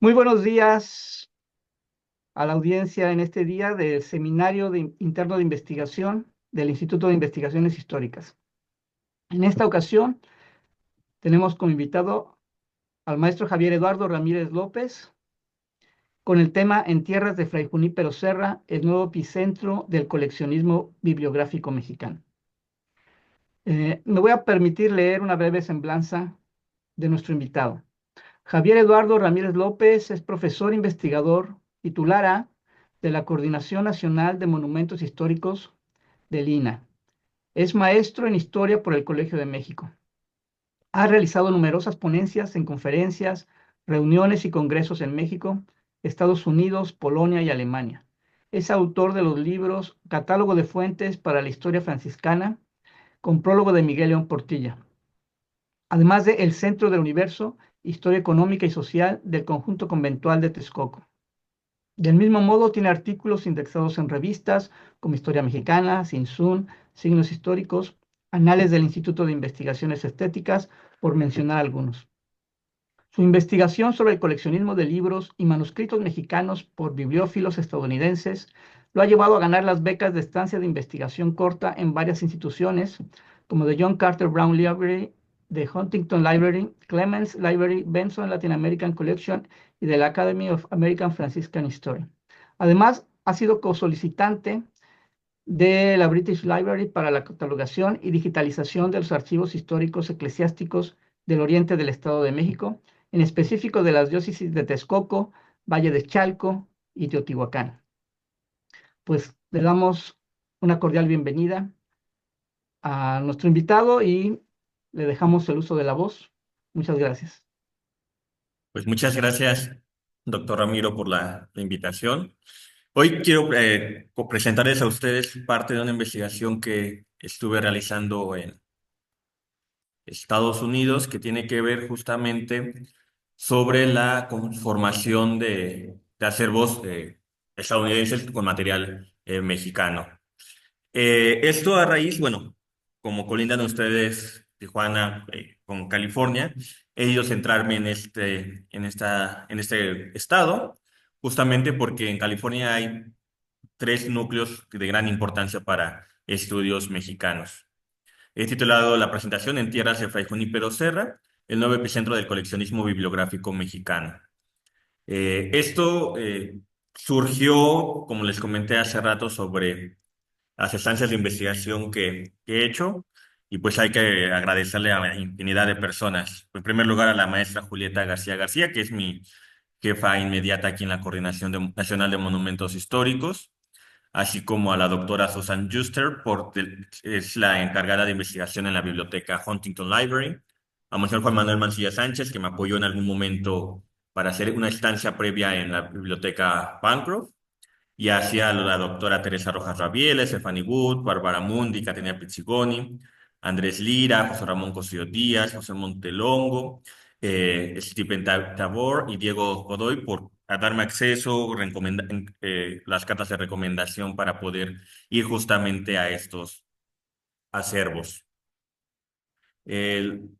Muy buenos días a la audiencia en este día del Interno de Investigación del Instituto de Investigaciones Históricas. En esta ocasión tenemos como invitado al maestro Javier Eduardo Ramírez López con el tema En tierras de Fray Junípero Serra, el nuevo epicentro del coleccionismo bibliográfico mexicano. Me voy a permitir leer una breve semblanza de nuestro invitado. Javier Eduardo Ramírez López es profesor investigador titular A de la Coordinación Nacional de Monumentos Históricos del INAH. Es maestro en Historia por el Colegio de México. Ha realizado numerosas ponencias en conferencias, reuniones y congresos en México, Estados Unidos, Polonia y Alemania. Es autor de los libros Catálogo de Fuentes para la Historia Franciscana, con prólogo de Miguel León Portilla, además de El Centro del Universo, Historia Económica y Social del Conjunto Conventual de Texcoco. Del mismo modo, tiene artículos indexados en revistas como Historia Mexicana, Sinsun, Signos Históricos, Anales del Instituto de Investigaciones Estéticas, por mencionar algunos. Su investigación sobre el coleccionismo de libros y manuscritos mexicanos por bibliófilos estadounidenses lo ha llevado a ganar las becas de estancia de investigación corta en varias instituciones, como the John Carter Brown Library, the Huntington Library, Clements Library, Benson Latin American Collection y de la Academy of American Franciscan History. Además, ha sido co-solicitante de la British Library para la catalogación y digitalización de los archivos históricos eclesiásticos del oriente del Estado de México, en específico de las diócesis de Texcoco, Valle de Chalco y Teotihuacán. Pues le damos una cordial bienvenida a nuestro invitado y le dejamos el uso de la voz. Muchas gracias. Pues muchas gracias, doctor Ramiro, por la invitación. Hoy quiero presentarles a ustedes parte de una investigación que estuve realizando en Estados Unidos que tiene que ver justamente sobre la conformación de acervos estadounidenses con material mexicano. Esto a raíz, bueno, como colindan ustedes Tijuana con California, he ido a centrarme en este estado, justamente porque en California hay tres núcleos de gran importancia para estudios mexicanos. He titulado la presentación En tierras de Fray Junípero Serra, el nuevo epicentro del coleccionismo bibliográfico mexicano. Esto surgió, como les comenté hace rato, sobre las estancias de investigación que he hecho, y pues hay que agradecerle a la infinidad de personas. En primer lugar, a la maestra Julieta García García, que es mi jefa inmediata aquí en la Nacional de Monumentos Históricos, así como a la doctora Susan Juster, es la encargada de investigación en la biblioteca Huntington Library, a Monseñor Juan Manuel Mancilla Sánchez, que me apoyó en algún momento para hacer una estancia previa en la biblioteca Bancroft, y hacia la doctora Teresa Rojas Rabiel, Stephanie Wood, Bárbara Mundi, Caterina Pizzigoni, Andrés Lira, José Ramón Cosío Díaz, José Montelongo, Stephen Tabor y Diego Godoy por a darme acceso, las cartas de recomendación para poder ir justamente a estos acervos. El,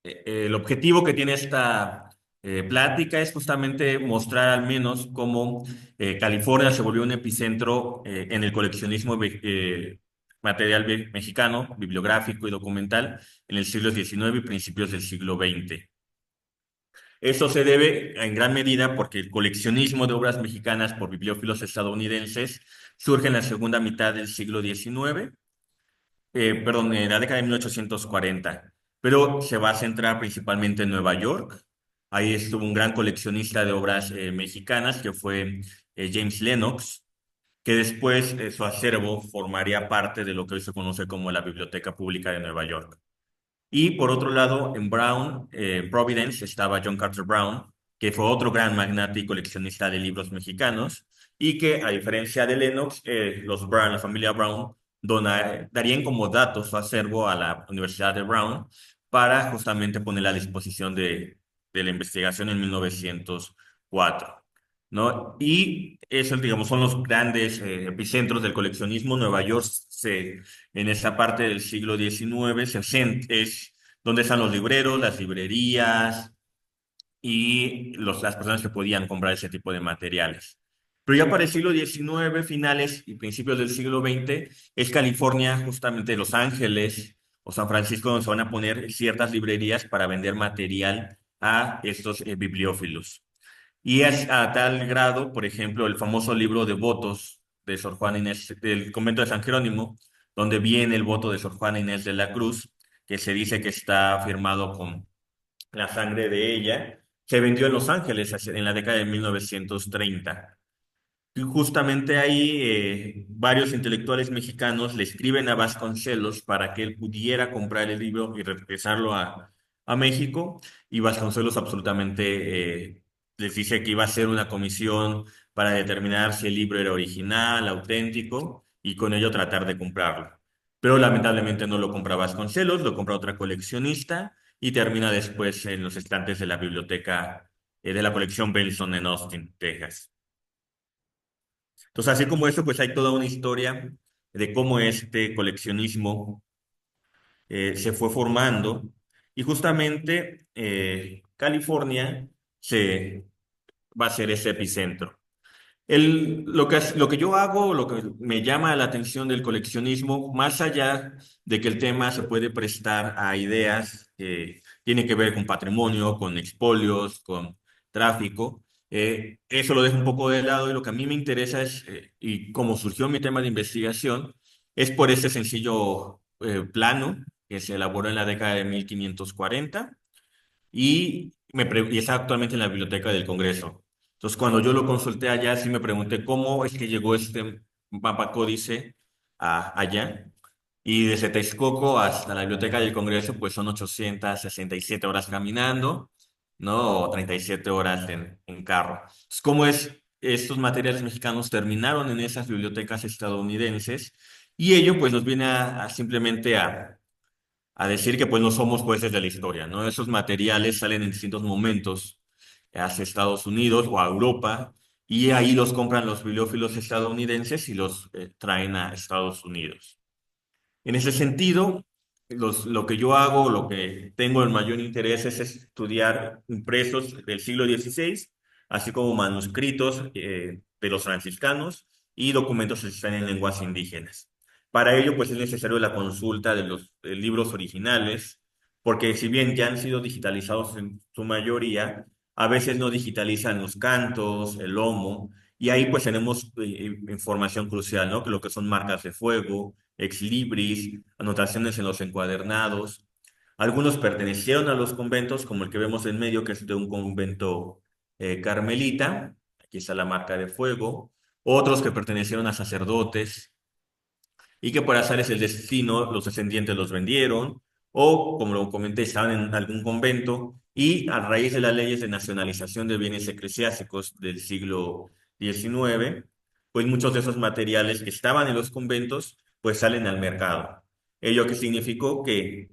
el objetivo que tiene esta plática es justamente mostrar al menos cómo California se volvió un epicentro en el coleccionismo material mexicano, bibliográfico y documental en el siglo XIX y principios del siglo XX. Esto se debe en gran medida porque el coleccionismo de obras mexicanas por bibliófilos estadounidenses surge en la segunda mitad del siglo XIX, perdón, en la década de 1840, pero se va a centrar principalmente en Nueva York. Ahí estuvo un gran coleccionista de obras mexicanas que fue James Lennox, que después su acervo formaría parte de lo que hoy se conoce como la Biblioteca Pública de Nueva York. Y por otro lado, en Providence, estaba John Carter Brown, que fue otro gran magnate y coleccionista de libros mexicanos, y que, a diferencia de Lennox, los Brown, la familia Brown, darían como datos su acervo a la Universidad de Brown para justamente ponerla a disposición de la investigación en 1904. ¿No? Y eso, digamos, son los grandes epicentros del coleccionismo. Nueva York en esa parte del siglo XIX es donde están los libreros, las librerías, y las personas que podían comprar ese tipo de materiales. Pero ya para el siglo XIX, finales y principios del siglo XX, es California, justamente Los Ángeles o San Francisco, donde se van a poner ciertas librerías para vender material a estos bibliófilos. Y es a tal grado, por ejemplo, el famoso libro de votos de Sor Juana Inés, del convento de San Jerónimo, donde viene el voto de Sor Juana Inés de la Cruz, que se dice que está firmado con la sangre de ella, se vendió en Los Ángeles en la década de 1930. Y justamente ahí varios intelectuales mexicanos le escriben a Vasconcelos para que él pudiera comprar el libro y regresarlo a México. Y Vasconcelos absolutamente les dice que iba a hacer una comisión para determinar si el libro era original, auténtico, y con ello tratar de comprarlo. Pero lamentablemente no lo compra Vasconcelos, lo compra otra coleccionista y termina después en los estantes de la biblioteca de la colección Benson en Austin, Texas. Entonces, así como eso, pues hay toda una historia de cómo este coleccionismo se fue formando y justamente California se va a ser ese epicentro. Lo que yo hago, lo que me llama la atención del coleccionismo, más allá de que el tema se puede prestar a ideas que tienen que ver con patrimonio, con expolios, con tráfico, eso lo dejo un poco de lado y lo que a mí me interesa es, y como surgió mi tema de investigación, es por este sencillo plano que se elaboró en la década de 1540 y está actualmente en la Biblioteca del Congreso. Entonces, cuando yo lo consulté allá, sí me pregunté cómo es que llegó este mapa códice allá. Y desde Texcoco hasta la Biblioteca del Congreso, pues son 867 horas caminando, ¿no? O 37 horas en carro. Entonces, ¿cómo es? Estos materiales mexicanos terminaron en esas bibliotecas estadounidenses y ello pues nos viene a simplemente a decir que pues no somos jueces de la historia, ¿no? Esos materiales salen en distintos momentos hacia Estados Unidos o a Europa y ahí los compran los bibliófilos estadounidenses y los traen a Estados Unidos. En ese sentido, lo que yo hago, lo que tengo el mayor interés es estudiar impresos del siglo XVI, así como manuscritos de los franciscanos y documentos que están en lenguas indígenas. Para ello, pues es necesario la consulta de los libros originales, porque si bien ya han sido digitalizados en su mayoría, a veces no digitalizan los cantos, el lomo, y ahí pues tenemos información crucial, ¿no? Que lo que son marcas de fuego, ex libris, anotaciones en los encuadernados. Algunos pertenecieron a los conventos, como el que vemos en medio, que es de un convento carmelita. Aquí está la marca de fuego. Otros que pertenecieron a sacerdotes y que por azares el destino los descendientes los vendieron, o como lo comenté, estaban en algún convento y a raíz de las leyes de nacionalización de bienes eclesiásticos del siglo XIX, pues muchos de esos materiales que estaban en los conventos, pues salen al mercado. Ello que significó que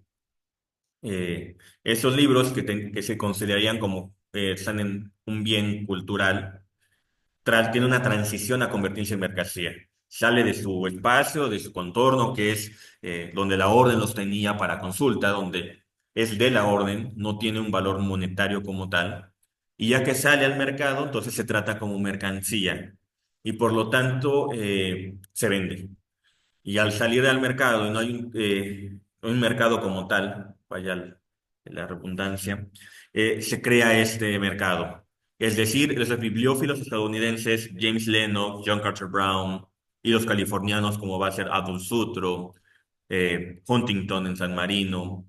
esos libros que se considerarían como están en un bien cultural, tiene una transición a convertirse en mercancía. Sale de su espacio, de su contorno, que es donde la orden los tenía para consulta, donde es de la orden, no tiene un valor monetario como tal. Y ya que sale al mercado, entonces se trata como mercancía. Y por lo tanto, se vende. Y al salir al mercado, y no hay un mercado como tal, vaya la redundancia, se crea este mercado. Es decir, los bibliófilos estadounidenses, James Lennox, John Carter Brown, y los californianos como va a ser Adolf Sutro, Huntington en San Marino,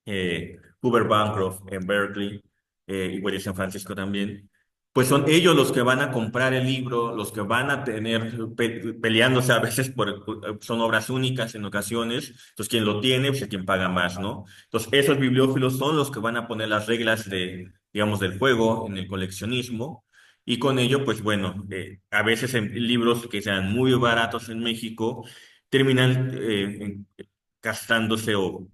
Hoover Bancroft en Berkeley, igual en San Francisco también, pues son ellos los que van a comprar el libro, los que van a tener peleándose a veces son obras únicas en ocasiones, entonces quien lo tiene, pues es quien paga más, ¿no? Entonces esos bibliófilos son los que van a poner las reglas digamos, del juego en el coleccionismo. Y con ello, pues bueno, a veces en libros que sean muy baratos en México terminan gastándose o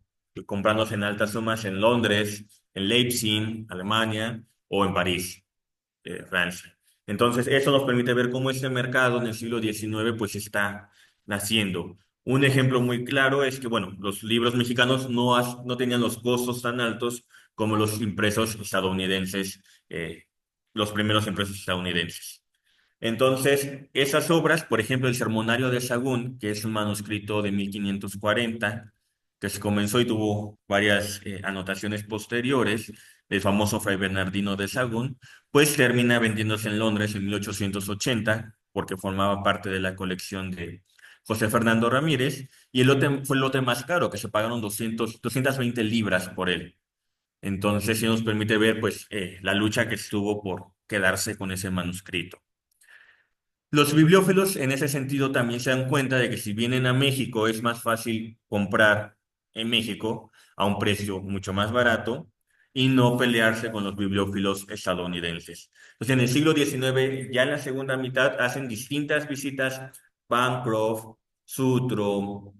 comprándose en altas sumas en Londres, en Leipzig, Alemania o en París, Francia. Entonces, eso nos permite ver cómo este mercado en el siglo XIX pues está naciendo. Un ejemplo muy claro es que, bueno, los libros mexicanos no tenían los costos tan altos como los impresos estadounidenses, los primeros impresos estadounidenses. Entonces, esas obras, por ejemplo, el Sermonario de Sagún, que es un manuscrito de 1540, que se comenzó y tuvo varias anotaciones posteriores, el famoso Fray Bernardino de Sagún, pues termina vendiéndose en Londres en 1880, porque formaba parte de la colección de José Fernando Ramírez, y el lote fue el lote más caro, que se pagaron 220 libras por él. Entonces, sí nos permite ver, pues, la lucha que estuvo por quedarse con ese manuscrito. Los bibliófilos en ese sentido también se dan cuenta de que si vienen a México es más fácil comprar en México a un precio mucho más barato y no pelearse con los bibliófilos estadounidenses. Entonces en el siglo XIX, ya en la segunda mitad, hacen distintas visitas, Bancroft, Sutro,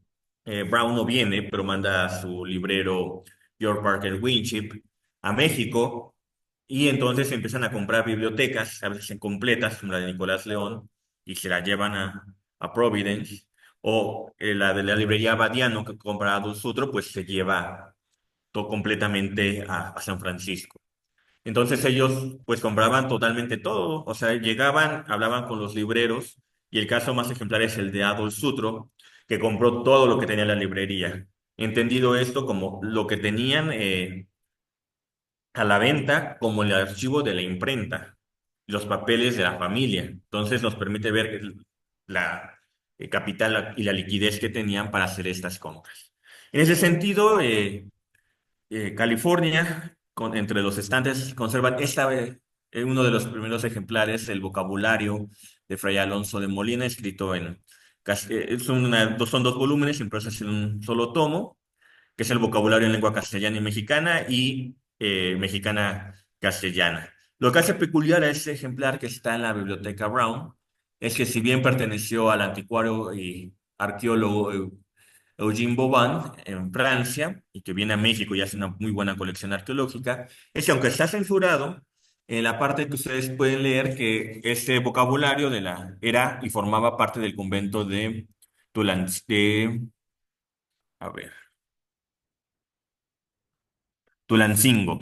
Brown no viene, pero manda a su librero George Parker Winship a México y entonces empiezan a comprar bibliotecas, a veces incompletas, como la de Nicolás León, y se la llevan a Providence, o la de la librería Badiano que compra Adolf Sutro, pues se lleva todo completamente a San Francisco. Entonces ellos pues compraban totalmente todo, o sea, llegaban, hablaban con los libreros, y el caso más ejemplar es el de Adolf Sutro, que compró todo lo que tenía la librería. Entendido esto como lo que tenían a la venta como el archivo de la imprenta, los papeles de la familia. Entonces nos permite ver la capital y la liquidez que tenían para hacer estas compras. En ese sentido, California, entre los estantes, conservan uno de los primeros ejemplares, el vocabulario de Fray Alonso de Molina, escrito son dos volúmenes impresos en un solo tomo, que es el vocabulario en lengua castellana y mexicana y mexicana castellana. Lo que hace peculiar a ese ejemplar que está en la Biblioteca Brown es que si bien perteneció al anticuario y arqueólogo Eugene Boban en Francia y que viene a México y hace una muy buena colección arqueológica, es que aunque está censurado, en la parte que ustedes pueden leer que este vocabulario era y formaba parte del convento de Tulan, a ver, Tulancingo.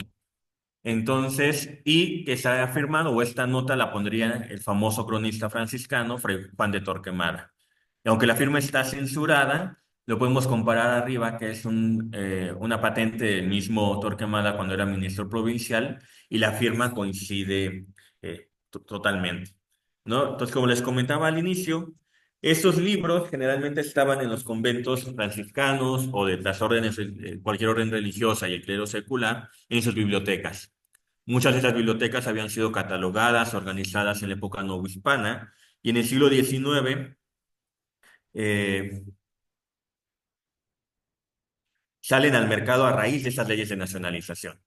Entonces, y que se ha afirmado, o esta nota la pondría el famoso cronista franciscano Fray Juan de Torquemada. Y aunque la firma está censurada, lo podemos comparar arriba, que es una patente del mismo Torquemada cuando era ministro provincial, y la firma coincide totalmente, ¿no? Entonces, como les comentaba al inicio, estos libros generalmente estaban en los conventos franciscanos o de las órdenes, cualquier orden religiosa y el clero secular, en sus bibliotecas. Muchas de esas bibliotecas habían sido catalogadas, organizadas en la época novohispana, y en el siglo XIX eh, salen al mercado a raíz de esas leyes de nacionalización.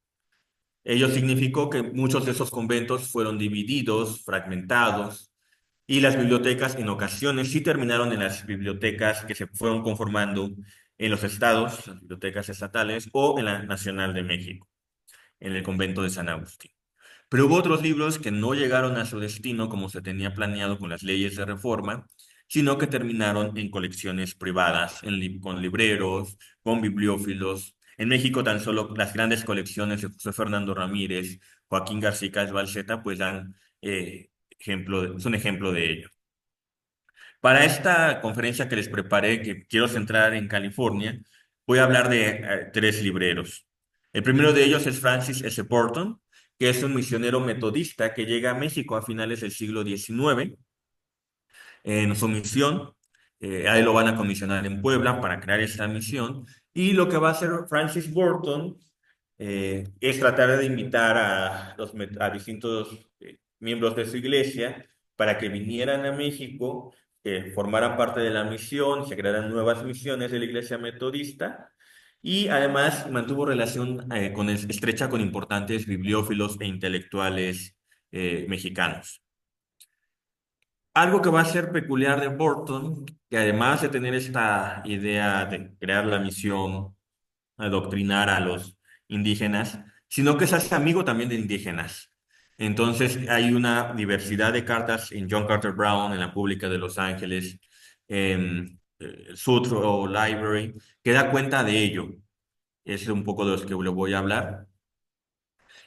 Ello significó que muchos de esos conventos fueron divididos, fragmentados, y las bibliotecas en ocasiones sí terminaron en las bibliotecas que se fueron conformando en los estados, las bibliotecas estatales, o en la Nacional de México, en el convento de San Agustín. Pero hubo otros libros que no llegaron a su destino como se tenía planeado con las leyes de reforma, sino que terminaron en colecciones privadas, con libreros, con bibliófilos. En México tan solo las grandes colecciones de José Fernando Ramírez, Joaquín García Balseta, pues dan es un ejemplo de ello. Para esta conferencia que les preparé, que quiero centrar en California, voy a hablar de tres libreros. El primero de ellos es Francis S. Burton, que es un misionero metodista que llega a México a finales del siglo XIX. En su misión, a él lo van a comisionar en Puebla para crear esta misión. Y lo que va a hacer Francis Burton es tratar de invitar a distintos miembros de su iglesia para que vinieran a México, formaran parte de la misión, se crearan nuevas misiones de la iglesia metodista, y además mantuvo relación estrecha con importantes bibliófilos e intelectuales mexicanos. Algo que va a ser peculiar de Burton, que además de tener esta idea de crear la misión, adoctrinar a los indígenas, sino que se hace amigo también de indígenas. Entonces hay una diversidad de cartas en John Carter Brown, en la Pública de Los Ángeles, el Sutro Library, que da cuenta de ello. Es un poco de los que le voy a hablar.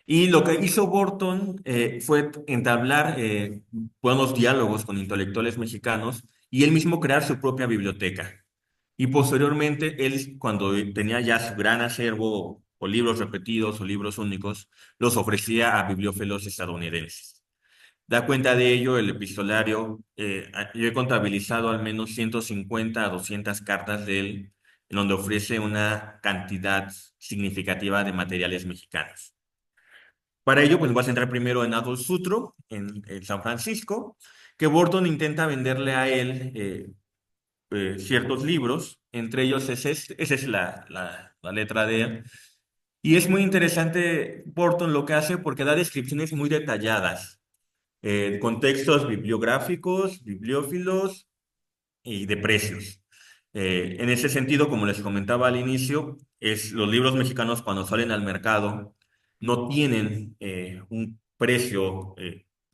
Y lo que hizo Burton fue entablar buenos diálogos con intelectuales mexicanos y él mismo crear su propia biblioteca. Y posteriormente, él, cuando tenía ya su gran acervo o libros repetidos o libros únicos, los ofrecía a bibliófilos estadounidenses. Da cuenta de ello el epistolario. Yo he contabilizado al menos 150 a 200 cartas de él, en donde ofrece una cantidad significativa de materiales mexicanos. Para ello, pues voy a centrar primero en Adolf Sutro, en San Francisco, que Burton intenta venderle a él ciertos libros, entre ellos esa es la letra D. Y es muy interesante Burton lo que hace porque da descripciones muy detalladas, contextos bibliográficos, bibliófilos y de precios. En ese sentido, como les comentaba al inicio, los libros mexicanos cuando salen al mercado no tienen un precio,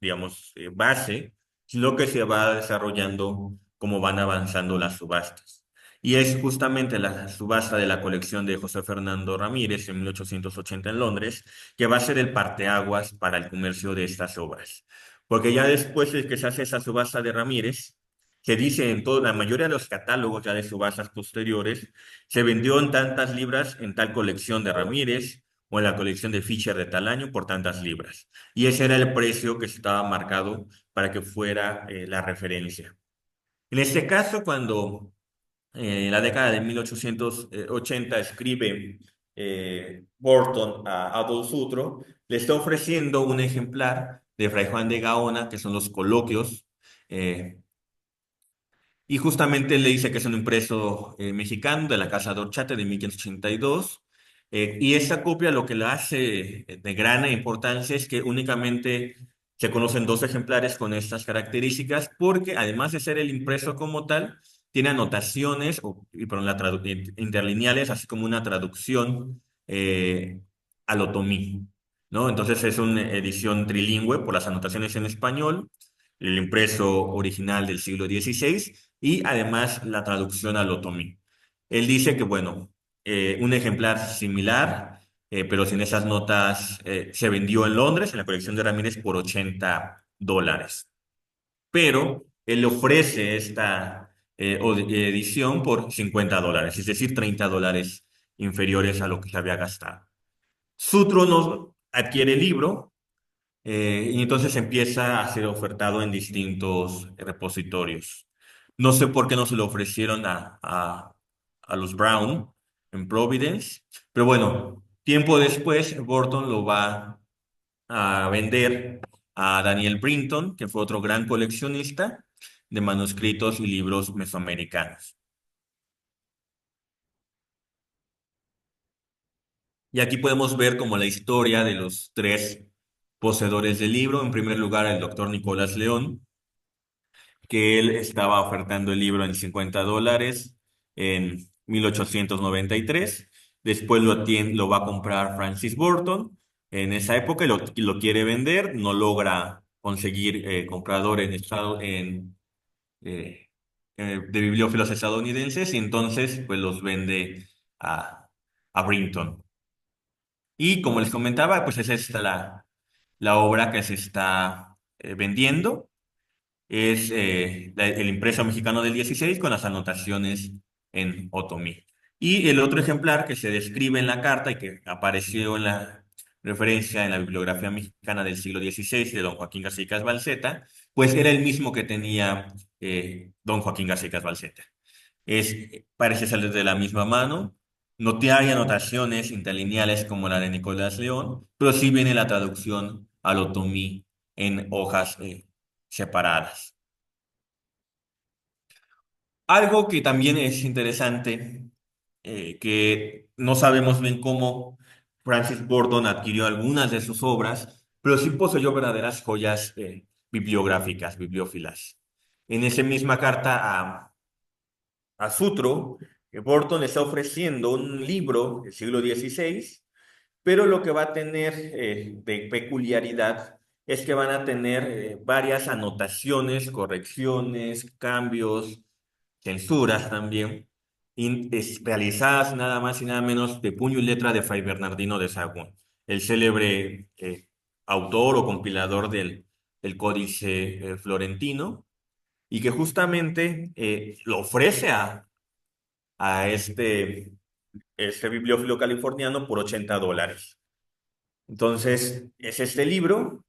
digamos, base, sino que se va desarrollando como van avanzando las subastas. Y es justamente la subasta de la colección de José Fernando Ramírez en 1880 en Londres que va a ser el parteaguas para el comercio de estas obras. Porque ya después de que se hace esa subasta de Ramírez, se dice en toda la mayoría de los catálogos ya de subastas posteriores, se vendió en tantas libras en tal colección de Ramírez o en la colección de Fischer de tal año por tantas libras. Y ese era el precio que estaba marcado para que fuera la referencia. En este caso, cuando en la década de 1880 escribe Burton a Adolf Sutro, le está ofreciendo un ejemplar de Fray Juan de Gaona, que son los coloquios, eh, y justamente le dice que es un impreso mexicano de la Casa de Orchate de 1582. Y esta copia lo que la hace de gran importancia es que únicamente se conocen dos ejemplares con estas características, porque además de ser el impreso como tal, tiene anotaciones perdón, interlineales, así como una traducción al otomí, ¿no? Entonces es una edición trilingüe por las anotaciones en español, el impreso original del siglo XVI y además la traducción al otomí. Él dice que, bueno, un ejemplar similar, pero sin esas notas, se vendió en Londres, en la colección de Ramírez, por $80. Pero él ofrece esta edición por $50, es decir, $30 inferiores a lo que se había gastado. Sutro no adquiere el libro, y entonces empieza a ser ofertado en distintos repositorios. No sé por qué no se lo ofrecieron a los Brown en Providence, pero bueno, tiempo después Burton lo va a vender a Daniel Brinton, que fue otro gran coleccionista de manuscritos y libros mesoamericanos. Y aquí podemos ver como la historia de los tres poseedores del libro. En primer lugar, el doctor Nicolás León, que él estaba ofertando el libro en $50 en 1893. Después lo va a comprar Francis Burton en esa época y lo quiere vender. No logra conseguir comprador eh, de bibliófilos estadounidenses y entonces pues los vende a Brinton. Y como les comentaba, pues es esta la obra que se está vendiendo. Es el impreso mexicano del 16 con las anotaciones en otomí. Y el otro ejemplar que se describe en la carta y que apareció en la referencia en la bibliografía mexicana del siglo XVI de don Joaquín García Balseta, pues era el mismo que tenía don Joaquín García Balseta. Parece salir de la misma mano. No hay anotaciones interlineales como la de Nicolás León, pero sí viene la traducción al otomí en hojas separadas. Algo que también es interesante, que no sabemos bien cómo Francis Burton adquirió algunas de sus obras, pero sí poseyó verdaderas joyas bibliográficas, bibliófilas. En esa misma carta a Sutro, Burton está ofreciendo un libro del siglo XVI, pero lo que va a tener de peculiaridad es que van a tener varias anotaciones, correcciones, cambios censuras también, realizadas nada más y nada menos de puño y letra de Fray Bernardino de Sahagún, el célebre autor o compilador del Códice Florentino, y que justamente lo ofrece a este bibliófilo californiano por $80. Entonces, es este libro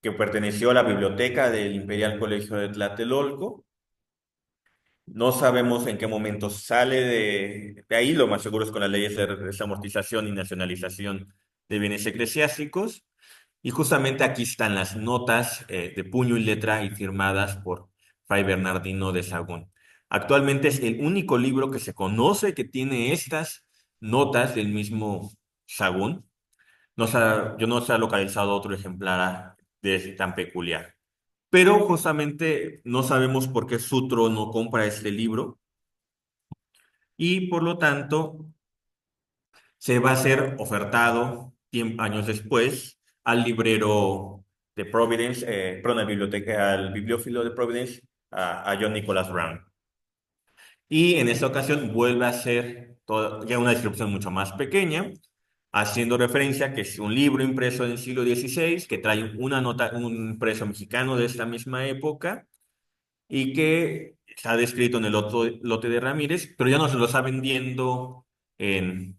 que perteneció a la biblioteca del Imperial Colegio de Tlatelolco. No sabemos en qué momento sale de ahí, lo más seguro es con las leyes de desamortización y nacionalización de bienes eclesiásticos. Y justamente aquí están las notas de puño y letra y firmadas por Fray Bernardino de Sahagún. Actualmente es el único libro que se conoce que tiene estas notas del mismo Sahagún. Yo no se ha localizado otro ejemplar tan peculiar. Pero justamente no sabemos por qué Sutro no compra este libro y por lo tanto se va a ser ofertado años después al librero de Providence, perdón, al al bibliófilo de Providence, a John Nicholas Brown. Y en esta ocasión vuelve a ser ya una descripción mucho más pequeña, haciendo referencia a que es un libro impreso en el siglo XVI, que trae una nota, un impreso mexicano de esta misma época, y que está descrito en el otro lote de Ramírez, pero ya no se lo está vendiendo en,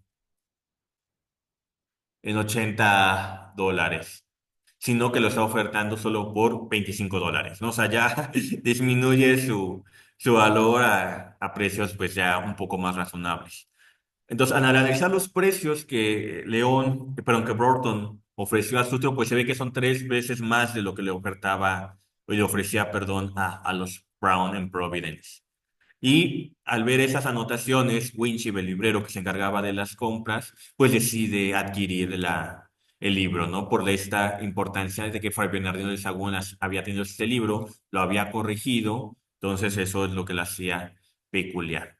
en $80, sino que lo está ofertando solo por $25, ¿no? O sea, ya disminuye su valor a precios pues ya un poco más razonables. Entonces, al analizar los precios que Burton ofreció a Sutro, pues se ve que son 3 veces más de lo que le ofertaba, o le ofrecía, perdón, a los Brown en Providence. Y al ver esas anotaciones, Winchip, el librero que se encargaba de las compras, pues decide adquirir el libro, ¿no? Por esta importancia de que Fray Bernardino de Sahagún había tenido este libro, lo había corregido, entonces eso es lo que lo hacía peculiar.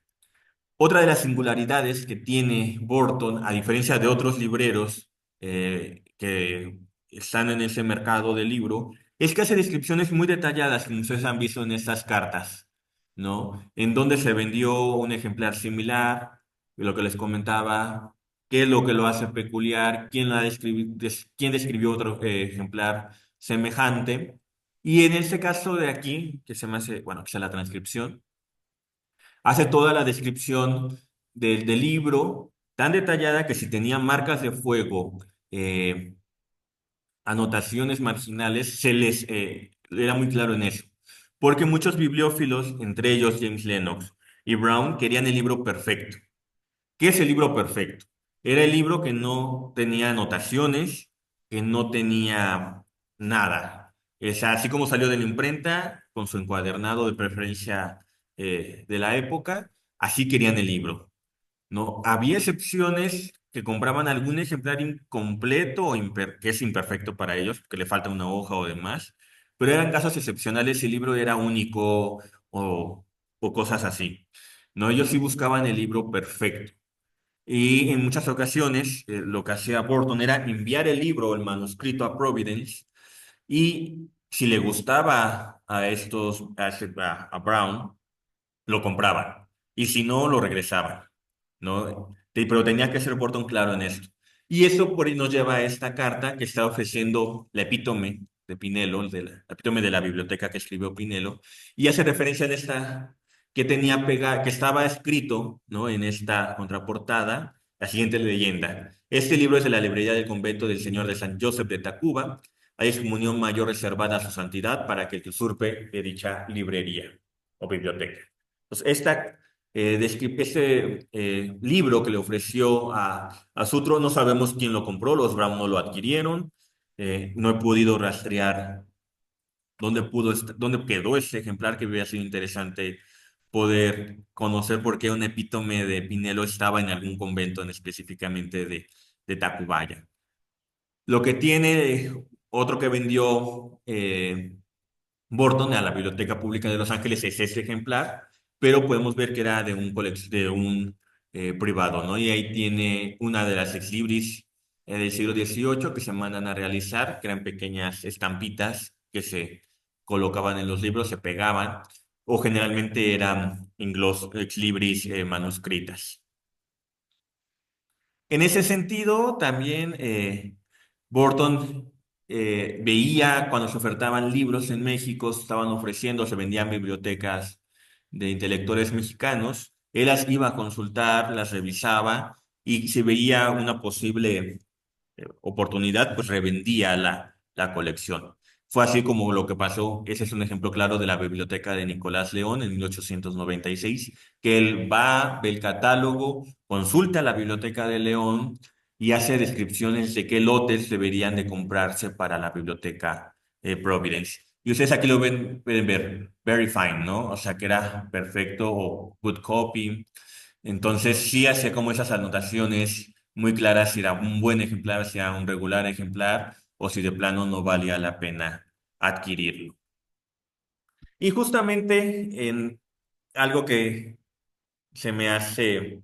Otra de las singularidades que tiene Burton, a diferencia de otros libreros que están en ese mercado del libro, es que hace descripciones muy detalladas, como ustedes han visto en estas cartas, ¿no? En dónde se vendió un ejemplar similar, lo que les comentaba, qué es lo que lo hace peculiar, quién describió otro ejemplar semejante. Y en este caso de aquí, que se me hace, bueno, que es la transcripción, hace toda la descripción del libro tan detallada que si tenía marcas de fuego, eh, anotaciones marginales, era muy claro en eso. Porque muchos bibliófilos, entre ellos James Lennox y Brown, querían el libro perfecto. ¿Qué es el libro perfecto? Era el libro que no tenía anotaciones, que no tenía nada. O sea, así como salió de la imprenta, con su encuadernado de preferencia de la época, así querían el libro, ¿no? Había excepciones que compraban algún ejemplar incompleto o que es imperfecto para ellos, que le falta una hoja o demás, pero eran casos excepcionales si el libro era único o cosas así, ¿no? Ellos sí buscaban el libro perfecto. Y en muchas ocasiones lo que hacía Burton era enviar el libro o el manuscrito a Providence y si le gustaba a Brown, lo compraban. Y si no, lo regresaban, ¿no? Pero tenía que ser Burton claro en esto. Y eso por ahí nos lleva a esta carta que está ofreciendo la epítome de Pinelo, la epítome de la biblioteca que escribió Pinelo, y hace referencia en esta que estaba escrito, ¿no? En esta contraportada, la siguiente leyenda. Este libro es de la librería del convento del Señor de San Joseph de Tacuba. Hay excomunión mayor reservada a su santidad para que el que usurpe de dicha librería o biblioteca. Entonces, este libro que le ofreció a Sutro, no sabemos quién lo compró, los Brown no lo adquirieron, no he podido rastrear dónde quedó ese ejemplar, que hubiera sido interesante poder conocer por qué un epítome de Pinelo estaba en algún convento específicamente de Tacubaya. Lo que tiene otro que vendió Burton a la Biblioteca Pública de Los Ángeles es este ejemplar, pero podemos ver que era de un privado, ¿no? Y ahí tiene una de las ex libris del siglo XVIII que se mandan a realizar, que eran pequeñas estampitas que se colocaban en los libros, se pegaban, o generalmente eran ex libris manuscritas. En ese sentido, también Burton veía cuando se ofertaban libros en México, se estaban ofreciendo, se vendían bibliotecas de intelectuales mexicanos, él las iba a consultar, las revisaba y si veía una posible oportunidad, pues revendía la colección. Fue así como lo que pasó. Ese es un ejemplo claro de la biblioteca de Nicolás León en 1896, que él va, ve el catálogo, consulta la biblioteca de León y hace descripciones de qué lotes deberían de comprarse para la biblioteca Providence. Y ustedes aquí lo ven, pueden ver, very fine, ¿no? O sea, que era perfecto o good copy. Entonces sí hacía como esas anotaciones muy claras si era un buen ejemplar, si era un regular ejemplar o si de plano no valía la pena adquirirlo. Y justamente en algo que se me hace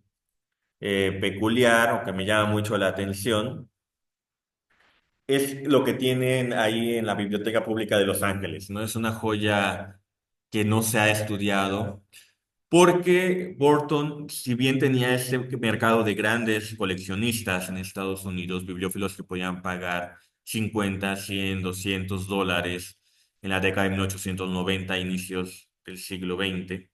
peculiar o que me llama mucho la atención es lo que tienen ahí en la Biblioteca Pública de Los Ángeles, ¿no? Es una joya que no se ha estudiado. Porque Burton, si bien tenía ese mercado de grandes coleccionistas en Estados Unidos, bibliófilos que podían pagar 50, 100, $200 en la década de 1890, inicios del siglo XX,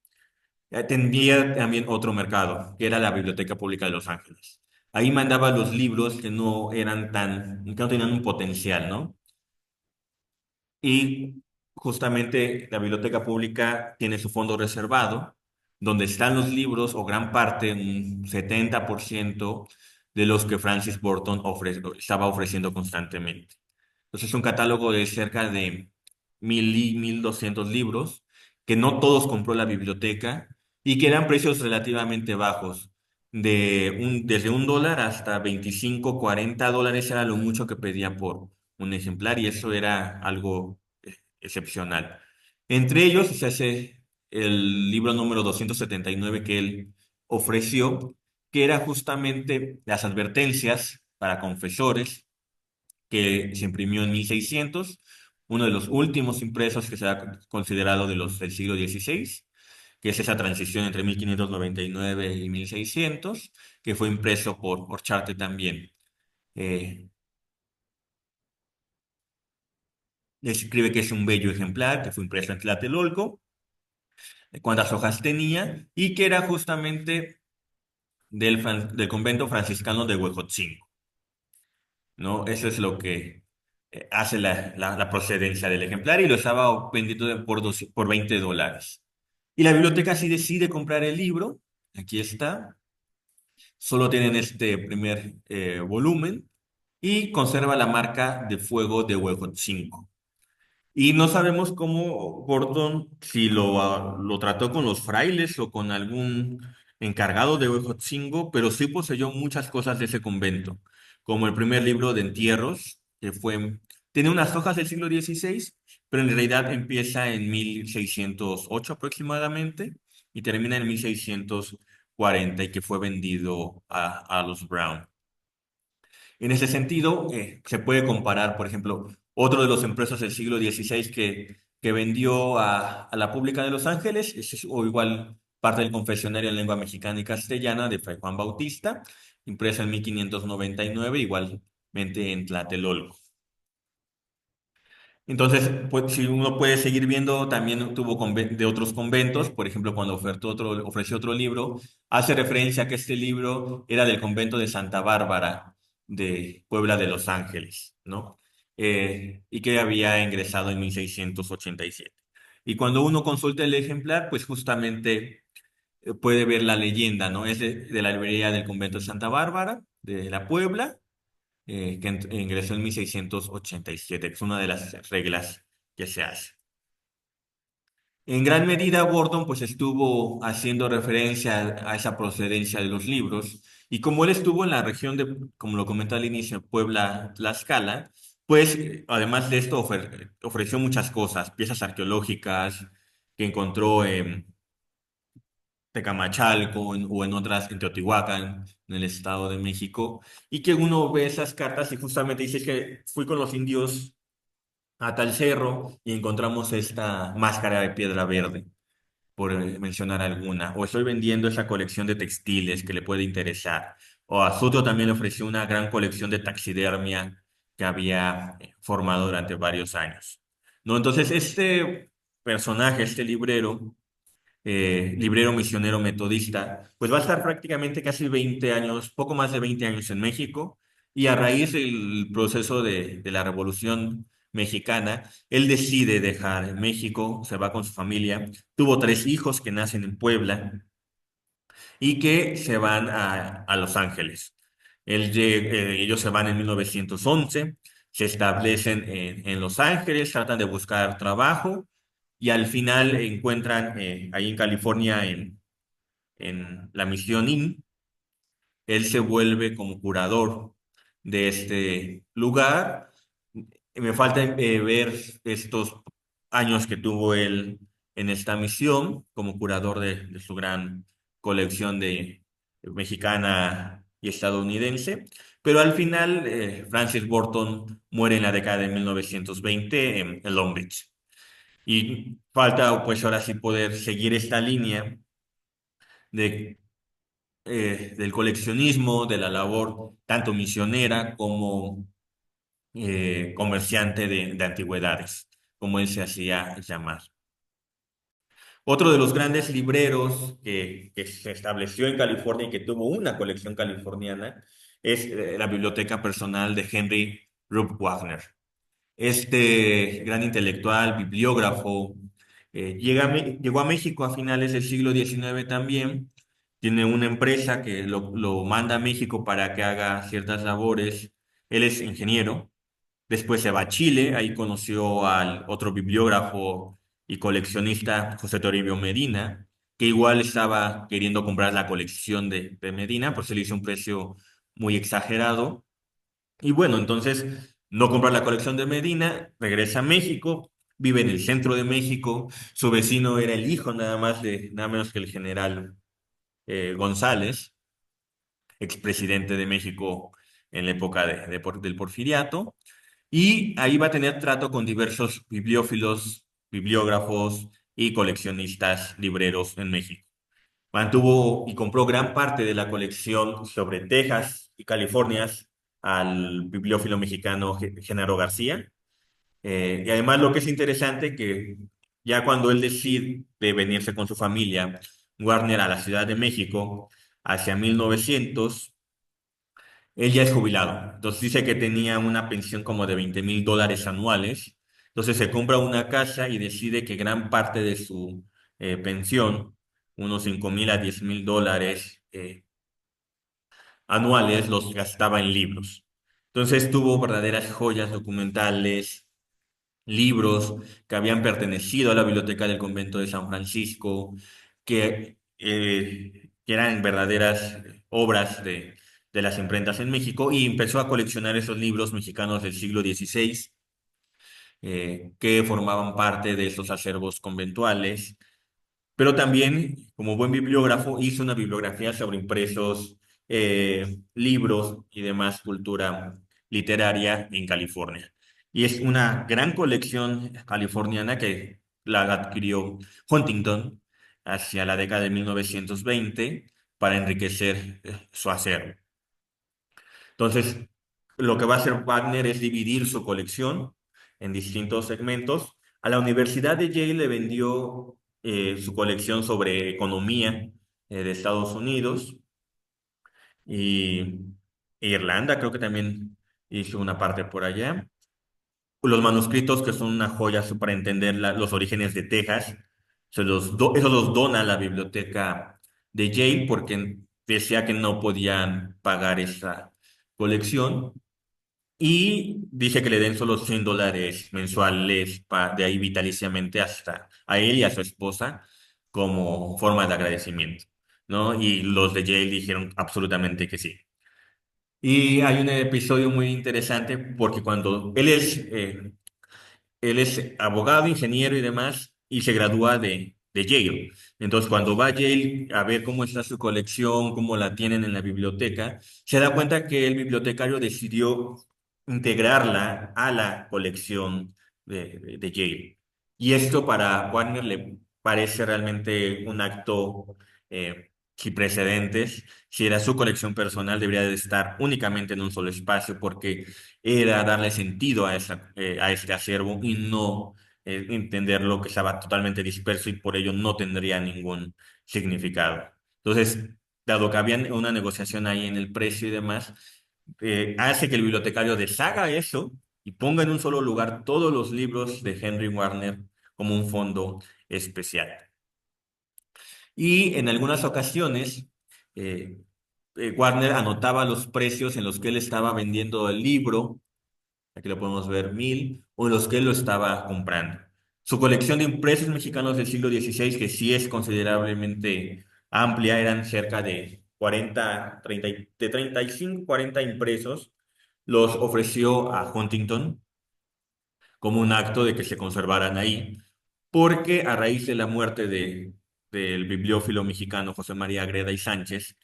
tendría también otro mercado, que era la Biblioteca Pública de Los Ángeles. Ahí mandaba los libros que no eran que no tenían un potencial, ¿no? Y justamente la biblioteca pública tiene su fondo reservado, donde están los libros o gran parte, un 70% de los que Francis Burton estaba ofreciendo constantemente. Entonces es un catálogo de cerca de 1,200 libros, que no todos compró la biblioteca y que eran precios relativamente bajos. Desde $1 hasta 25, $40 era lo mucho que pedían por un ejemplar y eso era algo excepcional. Entre ellos se hace el libro número 279 que él ofreció, que era justamente las advertencias para confesores, que se imprimió en 1600, uno de los últimos impresos que se ha considerado del siglo XVI, que es esa transición entre 1599 y 1600, que fue impreso por Orcharte también. Eh, Describe que es un bello ejemplar, que fue impreso en Tlatelolco, cuántas hojas tenía, y que era justamente del convento franciscano de Huejotzingo, ¿no? Eso es lo que hace la procedencia del ejemplar y lo estaba vendiendo por $20. Y la biblioteca sí decide comprar el libro, aquí está, solo tienen este primer volumen y conserva la marca de fuego de Huejotzingo. Y no sabemos cómo Gordon, si lo trató con los frailes o con algún encargado de Huejotzingo, pero sí poseyó muchas cosas de ese convento, como el primer libro de entierros, tiene unas hojas del siglo XVI, pero en realidad empieza en 1608 aproximadamente y termina en 1640 y que fue vendido a los Brown. En ese sentido, se puede comparar, por ejemplo, otro de los empresas del siglo XVI que vendió a la Pública de Los Ángeles, o igual parte del confesionario en lengua mexicana y castellana de Fray Juan Bautista, impresa en 1599, igualmente en Tlatelolco. Entonces, pues, si uno puede seguir viendo, también tuvo de otros conventos, por ejemplo, cuando ofreció otro libro, hace referencia a que este libro era del convento de Santa Bárbara de Puebla de Los Ángeles, ¿no? Y que había ingresado en 1687. Y cuando uno consulta el ejemplar, pues justamente puede ver la leyenda, ¿no? Es de la librería del convento de Santa Bárbara, de la Puebla, que ingresó en 1687, que es una de las reglas que se hace. En gran medida, Gordon pues estuvo haciendo referencia a esa procedencia de los libros y como él estuvo en la región de, como lo comenté al inicio, Puebla, Tlaxcala, pues además de esto ofreció muchas cosas, piezas arqueológicas que encontró en Tecamachalco o en otras, en Teotihuacán, en el Estado de México, y que uno ve esas cartas y justamente dice que fui con los indios a tal cerro y encontramos esta máscara de piedra verde. por mencionar alguna, o estoy vendiendo esa colección de textiles que le puede interesar, o a Suto también le ofreció una gran colección de taxidermia que había formado durante varios años. ¿No? Entonces, este personaje, este librero misionero metodista, pues va a estar prácticamente casi 20 años, poco más de 20 años en México, y a raíz del proceso de la Revolución Mexicana, él decide dejar México, se va con su familia, tuvo tres hijos que nacen en Puebla y que se van a Los Ángeles. Ellos se van en 1911, se establecen en Los Ángeles, tratan de buscar trabajo y al final encuentran ahí en California, en la Misión Inn, él se vuelve como curador de este lugar. Me falta ver estos años que tuvo él en esta misión como curador de su gran colección de mexicana y estadounidense, pero al final Francis Burton muere en la década de 1920 en Long Beach. Y falta pues ahora sí poder seguir esta línea de del coleccionismo, de la labor tanto misionera como comerciante de antigüedades, como él se hacía llamar. Otro de los grandes libreros que se estableció en California y que tuvo una colección californiana es la biblioteca personal de Henry Rube Wagner. Este gran intelectual, bibliógrafo, llegó a México a finales del siglo XIX también. Tiene una empresa que lo manda a México para que haga ciertas labores. Él es ingeniero. Después se va a Chile. Ahí conoció al otro bibliógrafo y coleccionista José Toribio Medina, que igual estaba queriendo comprar la colección de Medina, pues se le hizo un precio muy exagerado. Y bueno, entonces no comprar la colección de Medina, regresa a México, vive en el centro de México, su vecino era el hijo nada más de, nada menos que el general González, expresidente de México en la época del Porfiriato, y ahí va a tener trato con diversos bibliófilos, bibliógrafos y coleccionistas libreros en México. Mantuvo y compró gran parte de la colección sobre Texas y California al bibliófilo mexicano Genaro García. Y además lo que es interesante que ya cuando él decide venirse con su familia, Warner a la Ciudad de México, hacia 1900, él ya es jubilado. Entonces dice que tenía una pensión como de $20,000 anuales. Entonces se compra una casa y decide que gran parte de su pensión, unos $5,000 a $10,000 anuales, los gastaba en libros. Entonces tuvo verdaderas joyas documentales, libros que habían pertenecido a la biblioteca del convento de San Francisco, que eran verdaderas obras de las imprentas en México, y empezó a coleccionar esos libros mexicanos del siglo XVI, que formaban parte de esos acervos conventuales, pero también, como buen bibliógrafo, hizo una bibliografía sobre impresos, libros y demás cultura literaria en California. Y es una gran colección californiana que la adquirió Huntington hacia la década de 1920 para enriquecer su acervo. Entonces, lo que va a hacer Wagner es dividir su colección en distintos segmentos. A la Universidad de Yale le vendió su colección sobre economía de Estados Unidos y Irlanda, creo que también hizo una parte por allá. Los manuscritos, que son una joya para entender los orígenes de Texas, eso los dona a la biblioteca de Yale porque decía que no podían pagar esa colección. Y dice que le den solo $100 mensuales de ahí vitaliciamente hasta a él y a su esposa como forma de agradecimiento, ¿no? Y los de Yale dijeron absolutamente que sí. Y hay un episodio muy interesante porque cuando él es abogado, ingeniero y demás, y se gradúa de Yale. Entonces, cuando va a Yale a ver cómo está su colección, cómo la tienen en la biblioteca, se da cuenta que el bibliotecario decidió integrarla a la colección de Yale. Y esto para Warner le parece realmente un acto sin precedentes. Si era su colección personal, debería de estar únicamente en un solo espacio porque era darle sentido a este acervo y no entenderlo que estaba totalmente disperso y por ello no tendría ningún significado. Entonces, dado que había una negociación ahí en el precio y demás, hace que el bibliotecario deshaga eso y ponga en un solo lugar todos los libros de Henry Warner como un fondo especial. Y en algunas ocasiones, eh, Warner anotaba los precios en los que él estaba vendiendo el libro, aquí lo podemos ver, 1000, o en los que él lo estaba comprando. Su colección de impresos mexicanos del siglo XVI, que sí es considerablemente amplia, eran cerca de 40, 30, de 35, 40 impresos, los ofreció a Huntington como un acto de que se conservaran ahí, porque a raíz de la muerte del bibliófilo mexicano José María Agreda y Sánchez,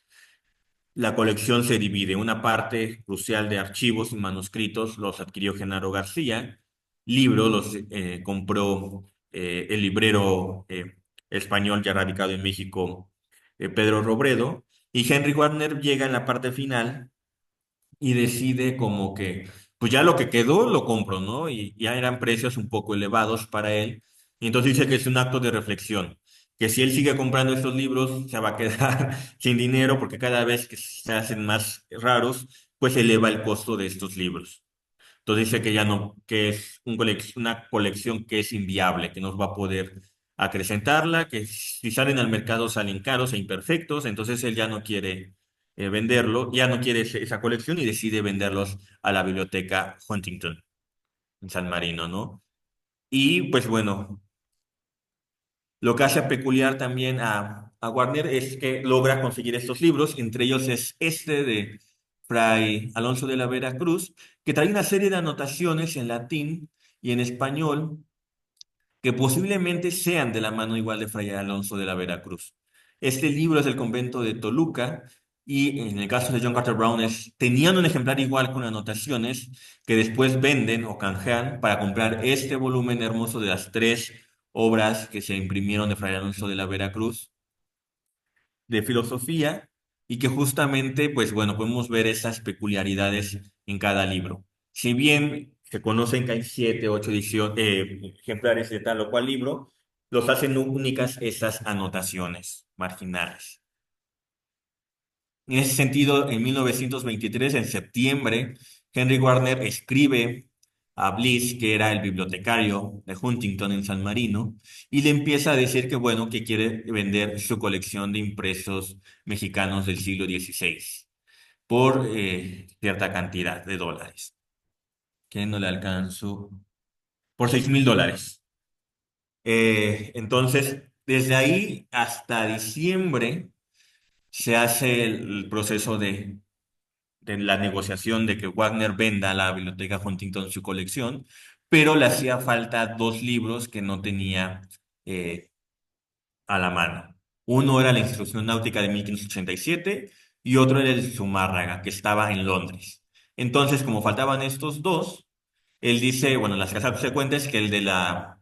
la colección se divide. Una parte crucial de archivos y manuscritos los adquirió Genaro García, libros los compró el librero español ya radicado en México, Pedro Robredo, y Henry Warner llega en la parte final y decide como que, pues ya lo que quedó lo compro, ¿no? Y ya eran precios un poco elevados para él. Y entonces dice que es un acto de reflexión, que si él sigue comprando estos libros, se va a quedar sin dinero porque cada vez que se hacen más raros, pues eleva el costo de estos libros. Entonces dice que ya no, que es una colección que es inviable, que no va a poder acrecentarla, que si salen al mercado salen caros e imperfectos, entonces él ya no quiere venderlo, ya no quiere esa colección y decide venderlos a la biblioteca Huntington en San Marino, ¿no? Y pues bueno, lo que hace peculiar también a Warner es que logra conseguir estos libros, entre ellos es este de Fray Alonso de la Vera Cruz, que trae una serie de anotaciones en latín y en español que posiblemente sean de la mano igual de Fray Alonso de la Vera Cruz. Este libro es del convento de Toluca y en el caso de John Carter Brown tenían un ejemplar igual con anotaciones que después venden o canjean para comprar este volumen hermoso de las tres obras que se imprimieron de Fray Alonso de la Vera Cruz de filosofía y que justamente, pues bueno, podemos ver esas peculiaridades en cada libro. Si bien se conocen que hay 7, 8 ejemplares de tal o cual libro, los hacen únicas esas anotaciones marginales. En ese sentido, en 1923, en septiembre, Henry Warner escribe a Bliss, que era el bibliotecario de Huntington en San Marino, y le empieza a decir que, bueno, que quiere vender su colección de impresos mexicanos del siglo XVI por cierta cantidad de dólares, que no le alcanzó, por $6000. Entonces, desde ahí hasta diciembre se hace el proceso de la negociación de que Wagner venda a la Biblioteca Huntington su colección, pero le hacía falta dos libros que no tenía eh, a la mano. Uno era la Instrucción Náutica de 1587 y otro era el Zumárraga, que estaba en Londres. Entonces, como faltaban estos dos, él dice, bueno, las casas subsecuentes que el de la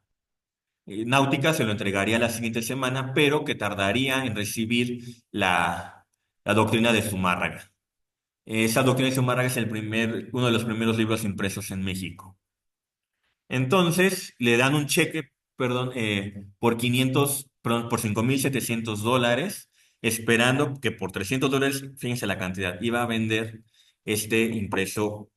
Náutica se lo entregaría la siguiente semana, pero que tardaría en recibir la doctrina de Zumárraga. Esa doctrina de Zumárraga es uno de los primeros libros impresos en México. Entonces, le dan un cheque, perdón, por 500, perdón, por $5700, esperando que por $300, fíjense la cantidad, iba a vender este impreso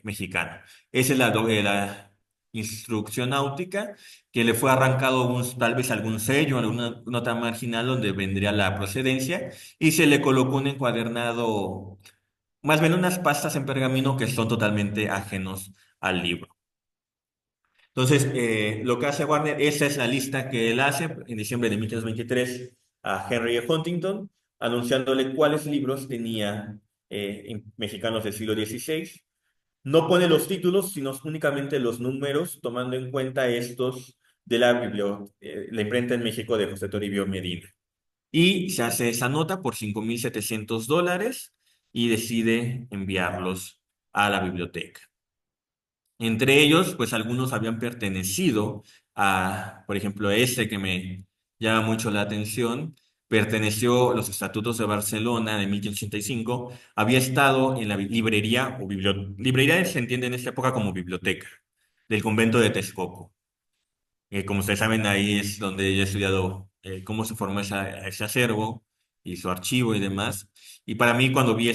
mexicano. Esa es la instrucción náutica, que le fue arrancado tal vez algún sello, alguna nota marginal donde vendría la procedencia, y se le colocó un encuadernado, más bien unas pastas en pergamino que son totalmente ajenos al libro. Entonces, lo que hace Warner, esa es la lista que él hace en diciembre de 1523 a Henry Huntington, anunciándole cuáles libros tenía mexicanos del siglo XVI. No pone los títulos, sino únicamente los números, tomando en cuenta estos de la imprenta en México de José Toribio Medina. Y se hace esa nota por $5700 y decide enviarlos a la biblioteca. Entre ellos, pues algunos habían pertenecido a, por ejemplo, este que me llama mucho la atención. Perteneció a los Estatutos de Barcelona de 1585. Había estado en la librería o biblioteca. Librería se entiende en esta época como biblioteca del convento de Texcoco. Como ustedes saben, ahí es donde yo he estudiado cómo se formó ese acervo y su archivo y demás. Y para mí, cuando vi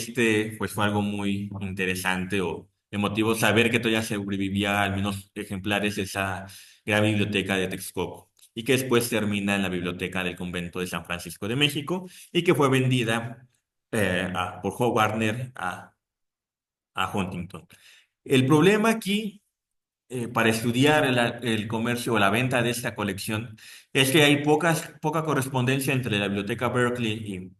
pues fue algo muy interesante o emotivo saber que todavía sobrevivía al menos ejemplares de esa gran biblioteca de Texcoco y que después termina en la biblioteca del convento de San Francisco de México y que fue vendida por Howard Warner a Huntington. El problema aquí para estudiar el comercio o la venta de esta colección es que hay poca correspondencia entre la biblioteca Berkeley y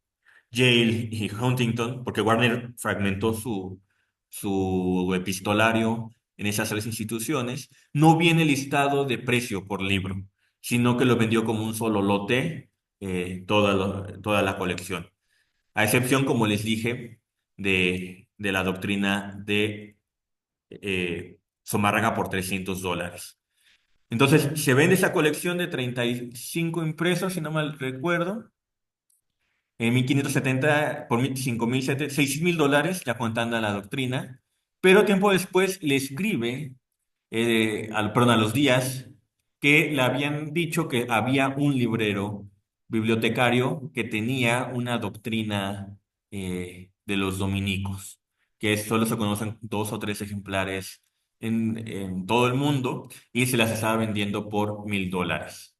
Yale y Huntington, porque Warner fragmentó su epistolario en esas tres instituciones. No viene listado de precio por libro, sino que lo vendió como un solo lote, toda la colección. A excepción, como les dije, de la doctrina de Zumárraga por $300. Entonces, se vende esa colección de 35 impresos, si no mal recuerdo, en 1570 por $6,000, ya contando la doctrina, pero tiempo después le escribe, perdón, a los días, que le habían dicho que había un librero bibliotecario que tenía una doctrina de los dominicos, que solo se conocen dos o tres ejemplares en todo el mundo y se las estaba vendiendo por $1,000.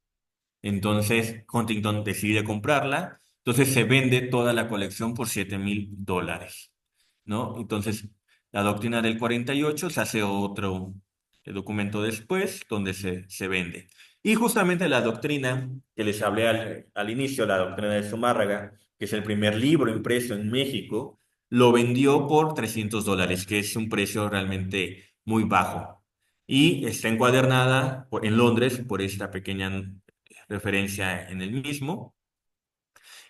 Entonces Huntington decide comprarla, entonces se vende toda la colección por $7,000, ¿no? Entonces la doctrina del 48 se hace otro documento después donde se vende. Y justamente la doctrina que les hablé al inicio, la doctrina de Zumárraga, que es el primer libro impreso en México, lo vendió por $300, que es un precio realmente muy bajo. Y está encuadernada en Londres por esta pequeña referencia en el mismo.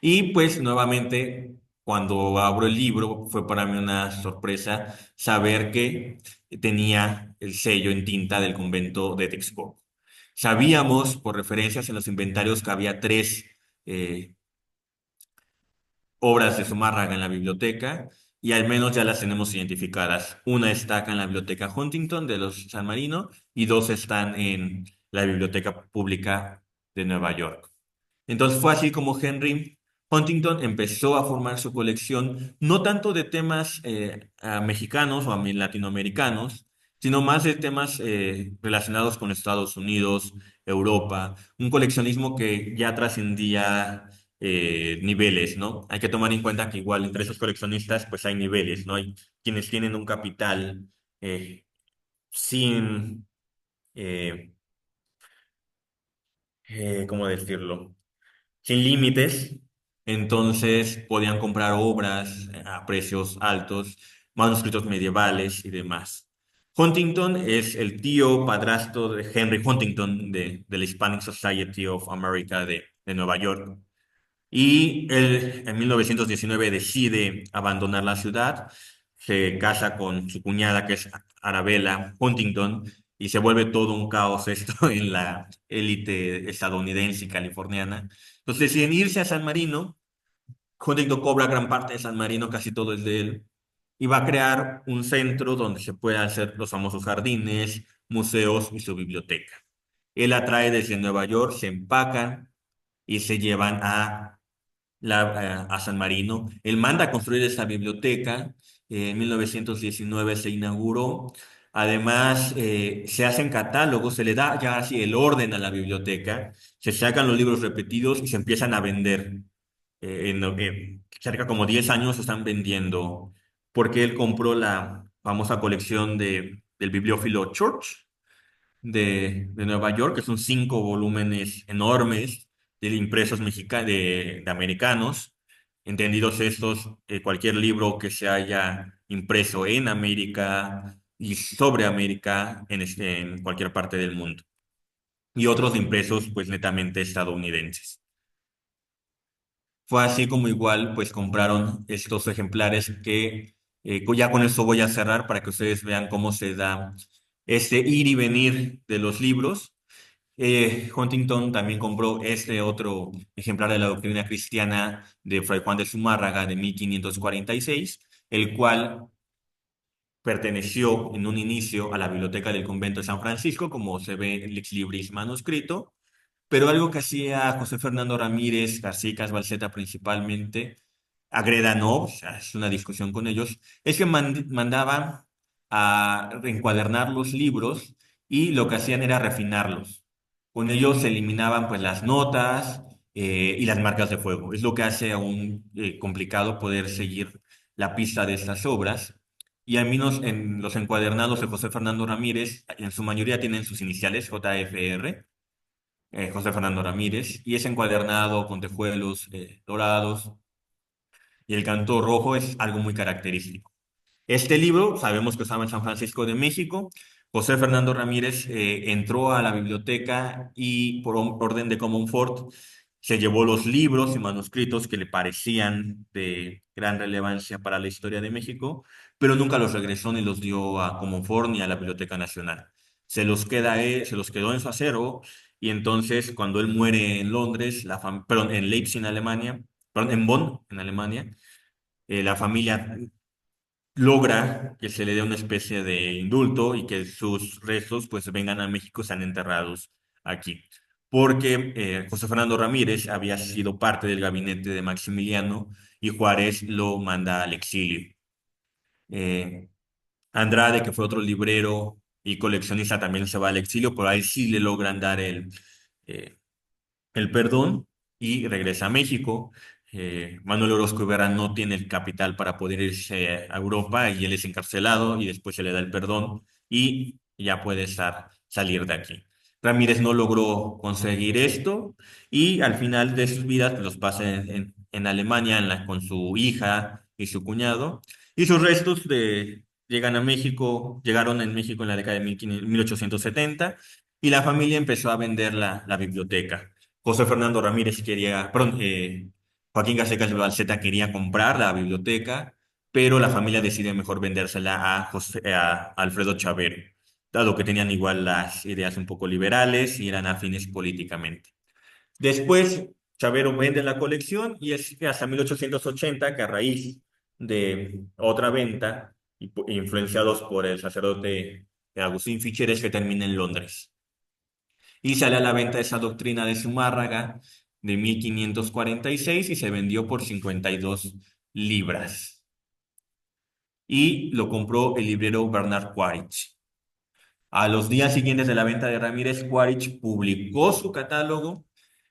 Y pues nuevamente, cuando abro el libro, fue para mí una sorpresa saber que tenía el sello en tinta del convento de Texcoco. Sabíamos por referencias en los inventarios que había tres eh, obras de Zumárraga en la biblioteca y al menos ya las tenemos identificadas. Una está acá en la Biblioteca Huntington de los San Marino y dos están en la Biblioteca Pública de Nueva York. Entonces fue así como Henry Huntington empezó a formar su colección, no tanto de temas mexicanos o latinoamericanos, sino más de temas relacionados con Estados Unidos, Europa, un coleccionismo que ya trascendía niveles, ¿no? Hay que tomar en cuenta que igual entre esos coleccionistas pues hay niveles, ¿no? Hay quienes tienen un capital eh, sin, eh, ¿cómo decirlo? Sin límites, entonces podían comprar obras a precios altos, manuscritos medievales y demás. Huntington es el tío padrastro de Henry Huntington de la Hispanic Society of America de Nueva York. Y él en 1919 decide abandonar la ciudad, se casa con su cuñada que es Arabella Huntington y se vuelve todo un caos esto en la élite estadounidense y californiana. Entonces deciden irse a San Marino, Huntington cobra gran parte de San Marino, casi todo es de él, y va a crear un centro donde se puedan hacer los famosos jardines, museos y su biblioteca. Él atrae desde Nueva York, se empacan y se llevan a San Marino. Él manda a construir esa biblioteca. En 1919 se inauguró. Además, se hacen catálogos, se le da ya así el orden a la biblioteca, se sacan los libros repetidos y se empiezan a vender. Cerca como 10 años se están vendiendo porque él compró la famosa colección del bibliófilo Church de Nueva York, que son 5 volúmenes enormes de impresos de americanos, entendidos estos, cualquier libro que se haya impreso en América y sobre América en cualquier parte del mundo, y otros impresos pues netamente estadounidenses. Fue así como igual pues compraron estos ejemplares que ya con esto voy a cerrar para que ustedes vean cómo se da este ir y venir de los libros. Huntington también compró este otro ejemplar de la doctrina cristiana de Fray Juan de Zumárraga de 1546, el cual perteneció en un inicio a la biblioteca del convento de San Francisco, como se ve en el Ex Libris manuscrito, pero algo que hacía José Fernando Ramírez, García y Balseta principalmente, Agreda no, o sea, es una discusión con ellos, es que mandaba a reencuadernar los libros y lo que hacían era refinarlos. Con ellos se eliminaban pues las notas y las marcas de fuego. Es lo que hace aún complicado poder seguir la pista de estas obras. Y al menos en los encuadernados de José Fernando Ramírez, en su mayoría tienen sus iniciales, JFR, José Fernando Ramírez, y es encuadernado con tejuelos dorados, y el canto rojo es algo muy característico. Este libro, sabemos que estaba en San Francisco de México. José Fernando Ramírez entró a la biblioteca y por orden de Comonfort se llevó los libros y manuscritos que le parecían de gran relevancia para la historia de México, pero nunca los regresó ni los dio a Comonfort ni a la Biblioteca Nacional. Se los quedó en su acervo y entonces cuando él muere en Londres, perdón, en Leipzig, en Alemania, perdón, en Bonn, en Alemania, la familia logra que se le dé una especie de indulto y que sus restos pues vengan a México y sean enterrados aquí. Porque José Fernando Ramírez había sido parte del gabinete de Maximiliano y Juárez lo manda al exilio. Eh, Andrade, que fue otro librero y coleccionista, también se va al exilio, pero ahí sí le logran dar eh, el perdón y regresa a México. Manuel Orozco Ibarra no tiene el capital para poder irse a Europa y él es encarcelado y después se le da el perdón y ya puede salir de aquí. Ramírez no logró conseguir esto y al final de sus vidas los pasa en Alemania con su hija y su cuñado y sus restos llegan a México, llegaron en México en la década de 1870 y la familia empezó a vender la biblioteca. José Fernando Ramírez quería, perdón, Joaquín Gasecas Balseta quería comprar la biblioteca, pero la familia decide mejor vendérsela a Alfredo Chavero, dado que tenían igual las ideas un poco liberales y eran afines políticamente. Después, Chavero vende la colección y es hasta 1880 que a raíz de otra venta, influenciados por el sacerdote Agustín Fischer, es que termina en Londres y sale a la venta esa doctrina de Zumárraga de 1546 y se vendió por 52 libras. Y lo compró el librero Bernard Quaritch. A los días siguientes de la venta de Ramírez, Quaritch publicó su catálogo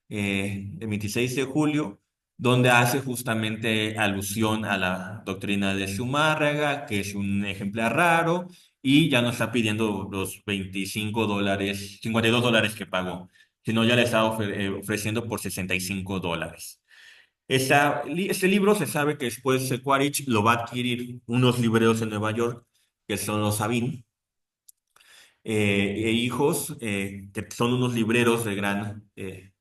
el 26 de julio, donde hace justamente alusión a la doctrina de Zumárraga, que es un ejemplar raro, y ya no está pidiendo los $25, $52 que pagó, sino ya le está ofreciendo por $65. Este libro se sabe que después Quaritch lo va a adquirir unos libreros en Nueva York, que son los Sabin, e hijos, que son unos libreros de gran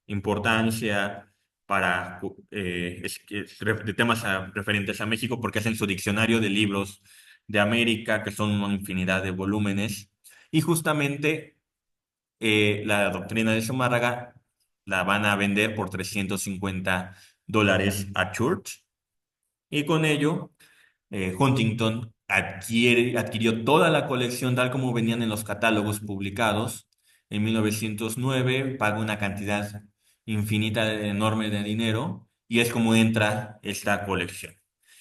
importancia para de temas referentes a México, porque hacen su diccionario de libros de América, que son una infinidad de volúmenes. Y justamente la doctrina de Zumárraga la van a vender por $350 a Church. Y con ello Huntington adquirió toda la colección tal como venían en los catálogos publicados. En 1909 paga una cantidad infinita, enorme de dinero y es como entra esta colección.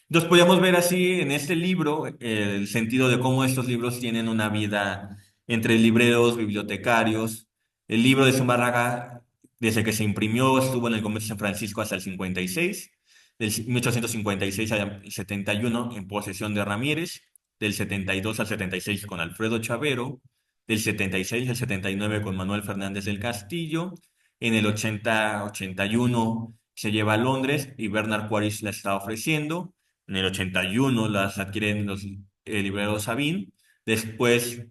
Entonces podemos ver así en este libro el sentido de cómo estos libros tienen una vida entre libreros, bibliotecarios. El libro de Zumárraga, desde que se imprimió, estuvo en el Comercio de San Francisco hasta el 56, del 1856 al 71 en posesión de Ramírez, del 72 al 76 con Alfredo Chavero, del 76 al 79 con Manuel Fernández del Castillo, en el 80-81 se lleva a Londres y Bernard Quaritch la está ofreciendo, en el 81 las adquieren los libreros Sabin, después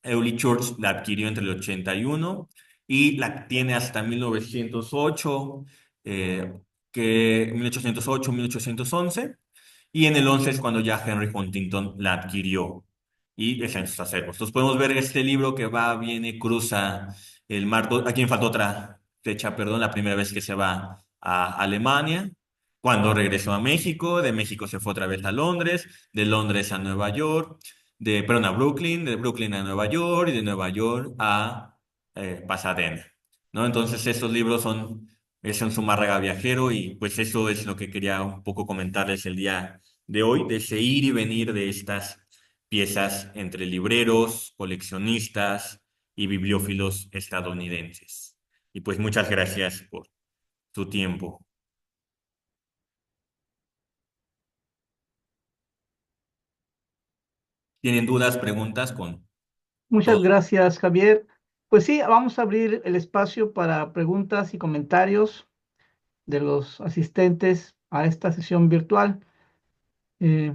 Eulie Church la adquirió entre el 81 y la tiene hasta 1908, eh, 1808, 1811, y en el 11 es cuando ya Henry Huntington la adquirió y es en sus acervos. Entonces podemos ver este libro que va, viene, cruza aquí me falta otra fecha, perdón, la primera vez que se va a Alemania, cuando regresó a México, de México se fue otra vez a Londres, de Londres a Nueva York, perdón, a Brooklyn, de Brooklyn a Nueva York y de Nueva York a Pasadena, ¿no? Entonces estos libros es un Zumárraga viajero y pues eso es lo que quería un poco comentarles el día de hoy, de ese ir y venir de estas piezas entre libreros, coleccionistas y bibliófilos estadounidenses. Y pues muchas gracias por tu tiempo. ¿Tienen dudas, preguntas con Muchas todo? gracias, Javier. Pues sí, vamos a abrir el espacio para preguntas y comentarios de los asistentes a esta sesión virtual. Eh,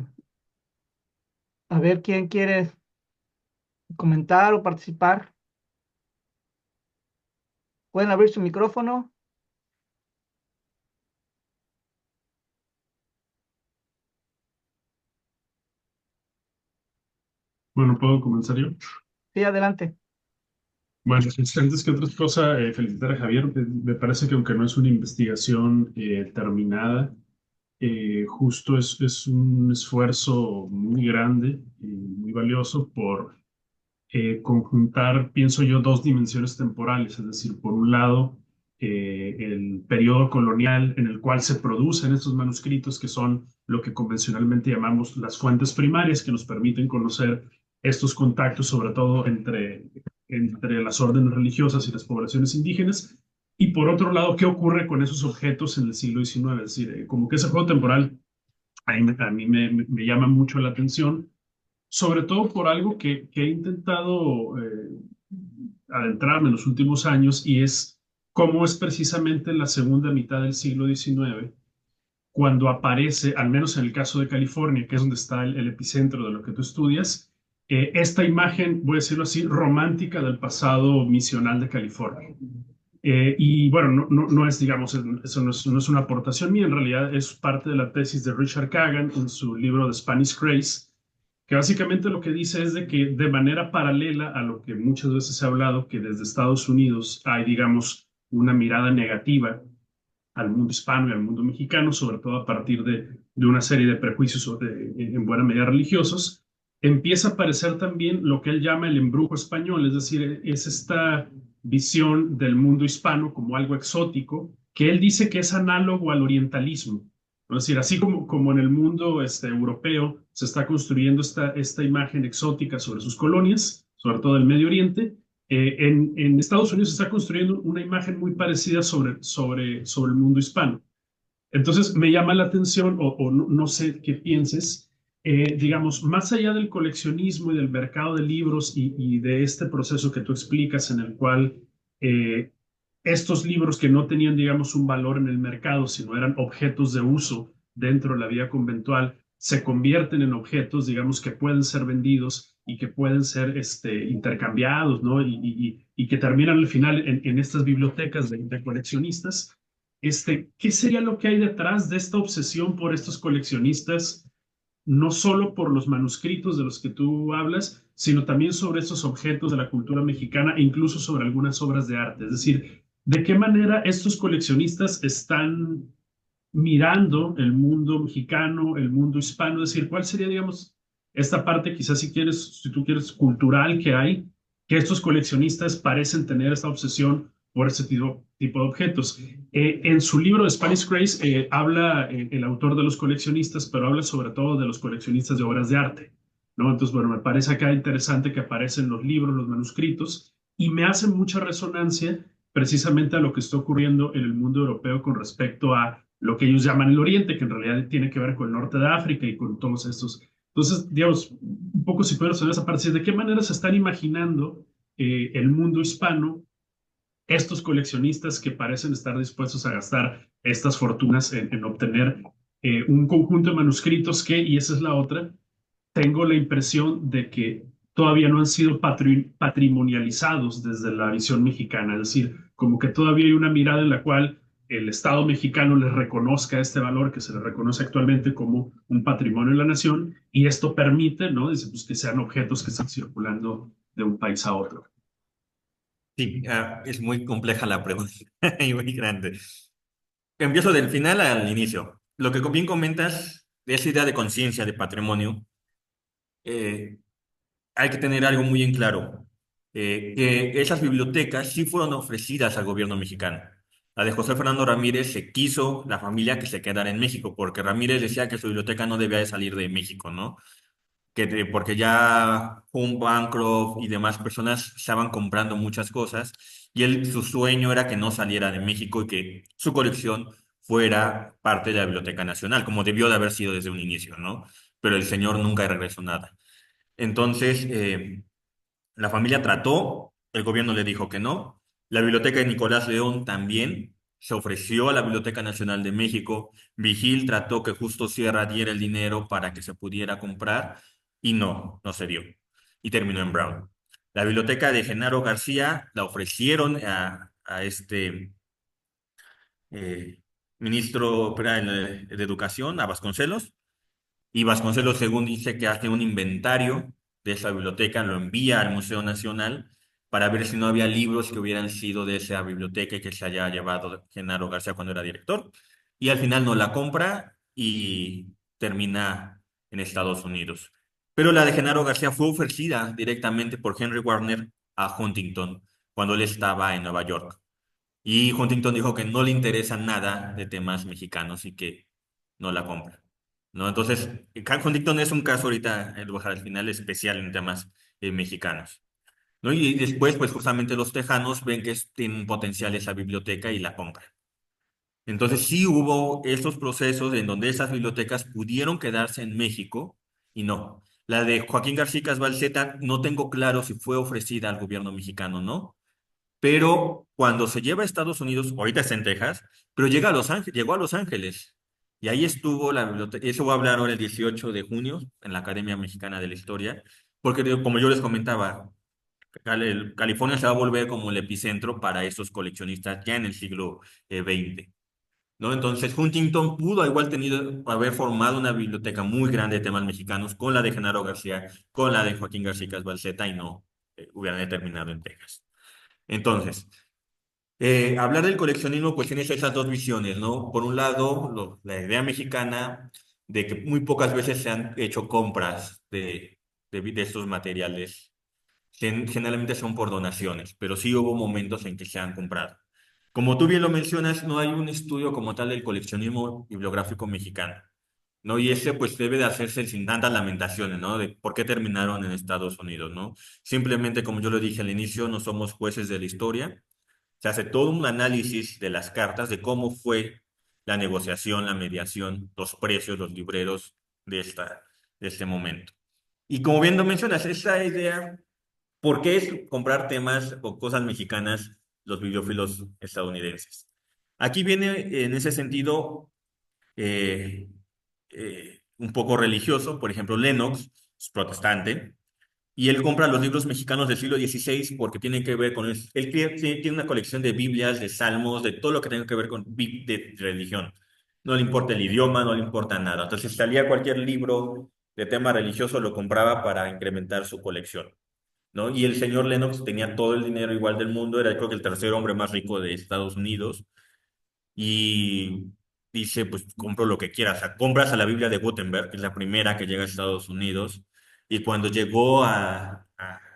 a ver quién quiere comentar o participar. Pueden abrir su micrófono. Bueno, ¿puedo comenzar yo? Sí, adelante. Bueno, antes que otra cosa, felicitar a Javier. Me parece que aunque no es una investigación terminada, justo es un esfuerzo muy grande y muy valioso por conjuntar, pienso yo, dos dimensiones temporales, es decir, por un lado, el periodo colonial en el cual se producen estos manuscritos, que son lo que convencionalmente llamamos las fuentes primarias, que nos permiten conocer estos contactos, sobre todo entre las órdenes religiosas y las poblaciones indígenas. Y por otro lado, ¿qué ocurre con esos objetos en el siglo XIX? Es decir, como que ese juego temporal a mí me llama mucho la atención, sobre todo por algo que he intentado adentrarme en los últimos años, y es cómo es precisamente en la segunda mitad del siglo XIX cuando aparece, al menos en el caso de California, que es donde está el epicentro de lo que tú estudias, esta imagen, voy a decirlo así, romántica del pasado misional de California. Y bueno, no es, digamos, eso no es una aportación mía, en realidad es parte de la tesis de Richard Kagan en su libro de Spanish Grace, que básicamente lo que dice es de que de manera paralela a lo que muchas veces se ha hablado, que desde Estados Unidos hay, digamos, una mirada negativa al mundo hispano y al mundo mexicano, sobre todo a partir de una serie de prejuicios en buena medida religiosos, empieza a aparecer también lo que él llama el embrujo español, es decir, es esta visión del mundo hispano como algo exótico, que él dice que es análogo al orientalismo. Es decir, así como en el mundo europeo se está construyendo esta imagen exótica sobre sus colonias, sobre todo el Medio Oriente, en Estados Unidos se está construyendo una imagen muy parecida sobre el mundo hispano. Entonces me llama la atención, o no sé qué pienses, digamos, más allá del coleccionismo y del mercado de libros y de este proceso que tú explicas en el cual eh, estos libros que no tenían, digamos, un valor en el mercado, sino eran objetos de uso dentro de la vida conventual, se convierten en objetos, digamos, que pueden ser vendidos y que pueden ser intercambiados, ¿no? Y que terminan al final en estas bibliotecas de coleccionistas. ¿Qué sería lo que hay detrás de esta obsesión por estos coleccionistas, no solo por los manuscritos de los que tú hablas, sino también sobre estos objetos de la cultura mexicana e incluso sobre algunas obras de arte? Es decir, ¿de qué manera estos coleccionistas están mirando el mundo mexicano, el mundo hispano? Es decir, ¿cuál sería, digamos, esta parte, quizás si tú quieres, cultural que hay, que estos coleccionistas parecen tener esta obsesión por ese tipo de objetos? En su libro de Spanish Grace habla el autor de los coleccionistas, pero habla sobre todo de los coleccionistas de obras de arte, ¿no? Entonces, bueno, me parece acá interesante que aparecen los libros, los manuscritos, y me hace mucha resonancia precisamente a lo que está ocurriendo en el mundo europeo con respecto a lo que ellos llaman el Oriente, que en realidad tiene que ver con el norte de África y con todos estos. Entonces, digamos, un poco si puedo saber esa parte, ¿de qué manera se están imaginando el mundo hispano estos coleccionistas que parecen estar dispuestos a gastar estas fortunas en obtener un conjunto de manuscritos que, y esa es la otra, tengo la impresión de que todavía no han sido patrimonializados desde la visión mexicana? Es decir, como que todavía hay una mirada en la cual el Estado mexicano les reconozca este valor que se le reconoce actualmente como un patrimonio de la nación, y esto permite, ¿no? Dice, pues, que sean objetos que están circulando de un país a otro. Sí, es muy compleja la pregunta y muy grande. Empiezo del final al inicio. Lo que bien comentas de esa idea de conciencia, de patrimonio, eh, hay que tener algo muy en claro, que esas bibliotecas sí fueron ofrecidas al gobierno mexicano. La de José Fernando Ramírez se quiso la familia que se quedara en México, porque Ramírez decía que su biblioteca no debía de salir de México, ¿no? Porque ya Home Bancroft y demás personas estaban comprando muchas cosas y él, su sueño era que no saliera de México y que su colección fuera parte de la Biblioteca Nacional, como debió de haber sido desde un inicio, ¿no? Pero el señor nunca regresó nada. Entonces, la familia trató, el gobierno le dijo que no. La biblioteca de Nicolás León también se ofreció a la Biblioteca Nacional de México. Vigil trató que Justo Sierra diera el dinero para que se pudiera comprar y no se dio. Y terminó en Brown. La biblioteca de Genaro García la ofrecieron a este eh, ministro de Educación, a Vasconcelos, y Vasconcelos, según dice, que hace un inventario de esa biblioteca, lo envía al Museo Nacional para ver si no había libros que hubieran sido de esa biblioteca y que se haya llevado Genaro García cuando era director. Y al final no la compra y termina en Estados Unidos. Pero la de Genaro García fue ofrecida directamente por Henry Warner a Huntington cuando él estaba en Nueva York. Y Huntington dijo que no le interesa nada de temas mexicanos y que no la compra. ¿No? Entonces, Huntington es un caso ahorita, el bajar al final, especial en temas mexicanos. ¿No? Y después, pues justamente los tejanos ven que tiene un potencial esa biblioteca y la compran. Entonces sí hubo estos procesos en donde esas bibliotecas pudieron quedarse en México y no. La de Joaquín García Balseta no tengo claro si fue ofrecida al gobierno mexicano o no, pero cuando se lleva a Estados Unidos, ahorita está en Texas, pero llega a Los Ángeles, llegó a Los Ángeles. Y ahí estuvo la biblioteca. Eso voy a hablar ahora el 18 de junio en la Academia Mexicana de la Historia, porque como yo les comentaba, California se va a volver como el epicentro para esos coleccionistas ya en el siglo XX. ¿No? Entonces, Huntington pudo igual haber formado una biblioteca muy grande de temas mexicanos con la de Genaro García, con la de Joaquín García Balseta y no hubieran terminado en Texas. Entonces, hablar del coleccionismo, pues tienes esas dos visiones, ¿no? Por un lado, la idea mexicana de que muy pocas veces se han hecho compras de estos materiales. Generalmente son por donaciones, pero sí hubo momentos en que se han comprado. Como tú bien lo mencionas, no hay un estudio como tal del coleccionismo bibliográfico mexicano, ¿no? Y ese pues debe de hacerse sin tantas lamentaciones, ¿no? De por qué terminaron en Estados Unidos, ¿no? Simplemente, como yo lo dije al inicio, no somos jueces de la historia. Se hace todo un análisis de las cartas, de cómo fue la negociación, la mediación, los precios, los libreros de este momento. Y como bien lo mencionas, esa idea, ¿por qué es comprar temas o cosas mexicanas los bibliófilos estadounidenses? Aquí viene en ese sentido eh, un poco religioso, por ejemplo, Lennox es protestante, y él compra los libros mexicanos del siglo XVI porque tienen que ver con él tiene una colección de Biblias, de salmos, de todo lo que tenga que ver con de religión. No le importa el idioma, no le importa nada. Entonces salía cualquier libro de tema religioso, lo compraba para incrementar su colección, ¿no? Y el señor Lennox tenía todo el dinero igual del mundo, era creo que el tercer hombre más rico de Estados Unidos y dice, pues compro lo que quiera. O sea, compras a la Biblia de Gutenberg, que es la primera que llega a Estados Unidos, y cuando llegó a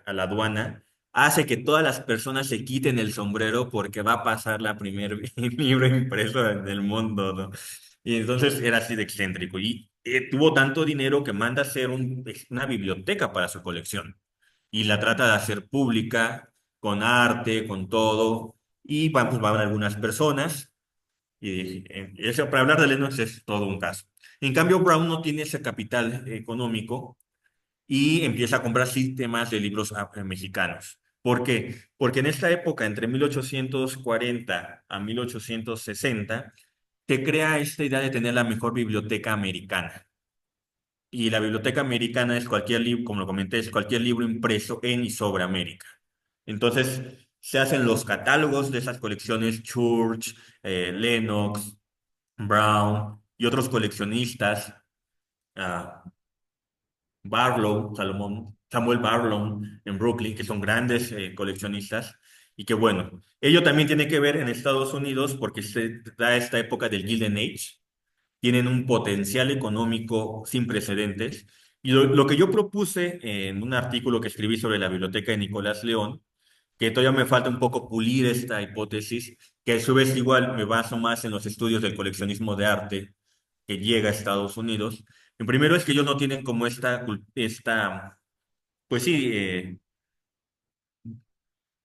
la aduana, hace que todas las personas se quiten el sombrero porque va a pasar la primer libro impreso del mundo, ¿no? Y entonces era así de excéntrico. Y tuvo tanto dinero que manda a hacer una biblioteca para su colección. Y la trata de hacer pública, con arte, con todo. Y pues, van algunas personas y eso, para hablar de Lennox es todo un caso. En cambio, Brown no tiene ese capital económico y empieza a comprar sistemas de libros mexicanos. ¿Por qué? Porque en esta época, entre 1840 a 1860, se crea esta idea de tener la mejor biblioteca americana. Y la biblioteca americana es cualquier libro, como lo comenté, es cualquier libro impreso en y sobre América. Entonces, se hacen los catálogos de esas colecciones, Church, Lennox, Brown y otros coleccionistas, ah, Samuel Barlow en Brooklyn, que son grandes coleccionistas, Y que bueno, ello también tiene que ver en Estados Unidos porque se da esta época del Golden Age, tienen un potencial económico sin precedentes. Y lo que yo propuse en un artículo que escribí sobre la biblioteca de Nicolás León, que todavía me falta un poco pulir esta hipótesis, que a su vez igual me baso más en los estudios del coleccionismo de arte que llega a Estados Unidos. El primero es que ellos no tienen como pues sí,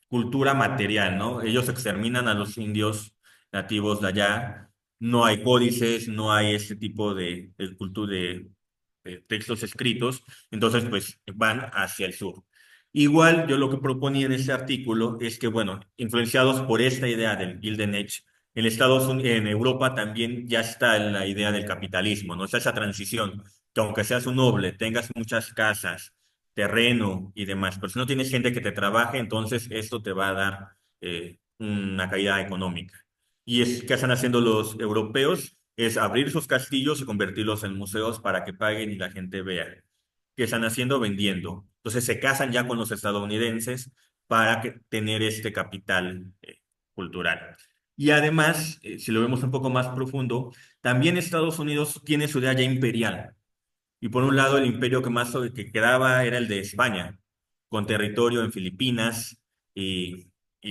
cultura material, ¿no? Ellos exterminan a los indios nativos de allá, no hay códices, no hay este tipo de cultura de textos escritos, entonces pues van hacia el sur. Igual yo lo que proponía en ese artículo es que, bueno, influenciados por esta idea del Gilded Age, en Europa también ya está la idea del capitalismo, ¿no? Está esa transición, que aunque seas un noble, tengas muchas casas, terreno y demás. Pero si no tienes gente que te trabaje, entonces esto te va a dar una caída económica. Y es que están haciendo los europeos, es abrir sus castillos y convertirlos en museos para que paguen y la gente vea. ¿Qué están haciendo? Vendiendo. Entonces se casan ya con los estadounidenses para tener este capital cultural. Y además, si lo vemos un poco más profundo, también Estados Unidos tiene su idea ya imperial. Y por un lado, el imperio que más que quedaba era el de España, con territorio en Filipinas y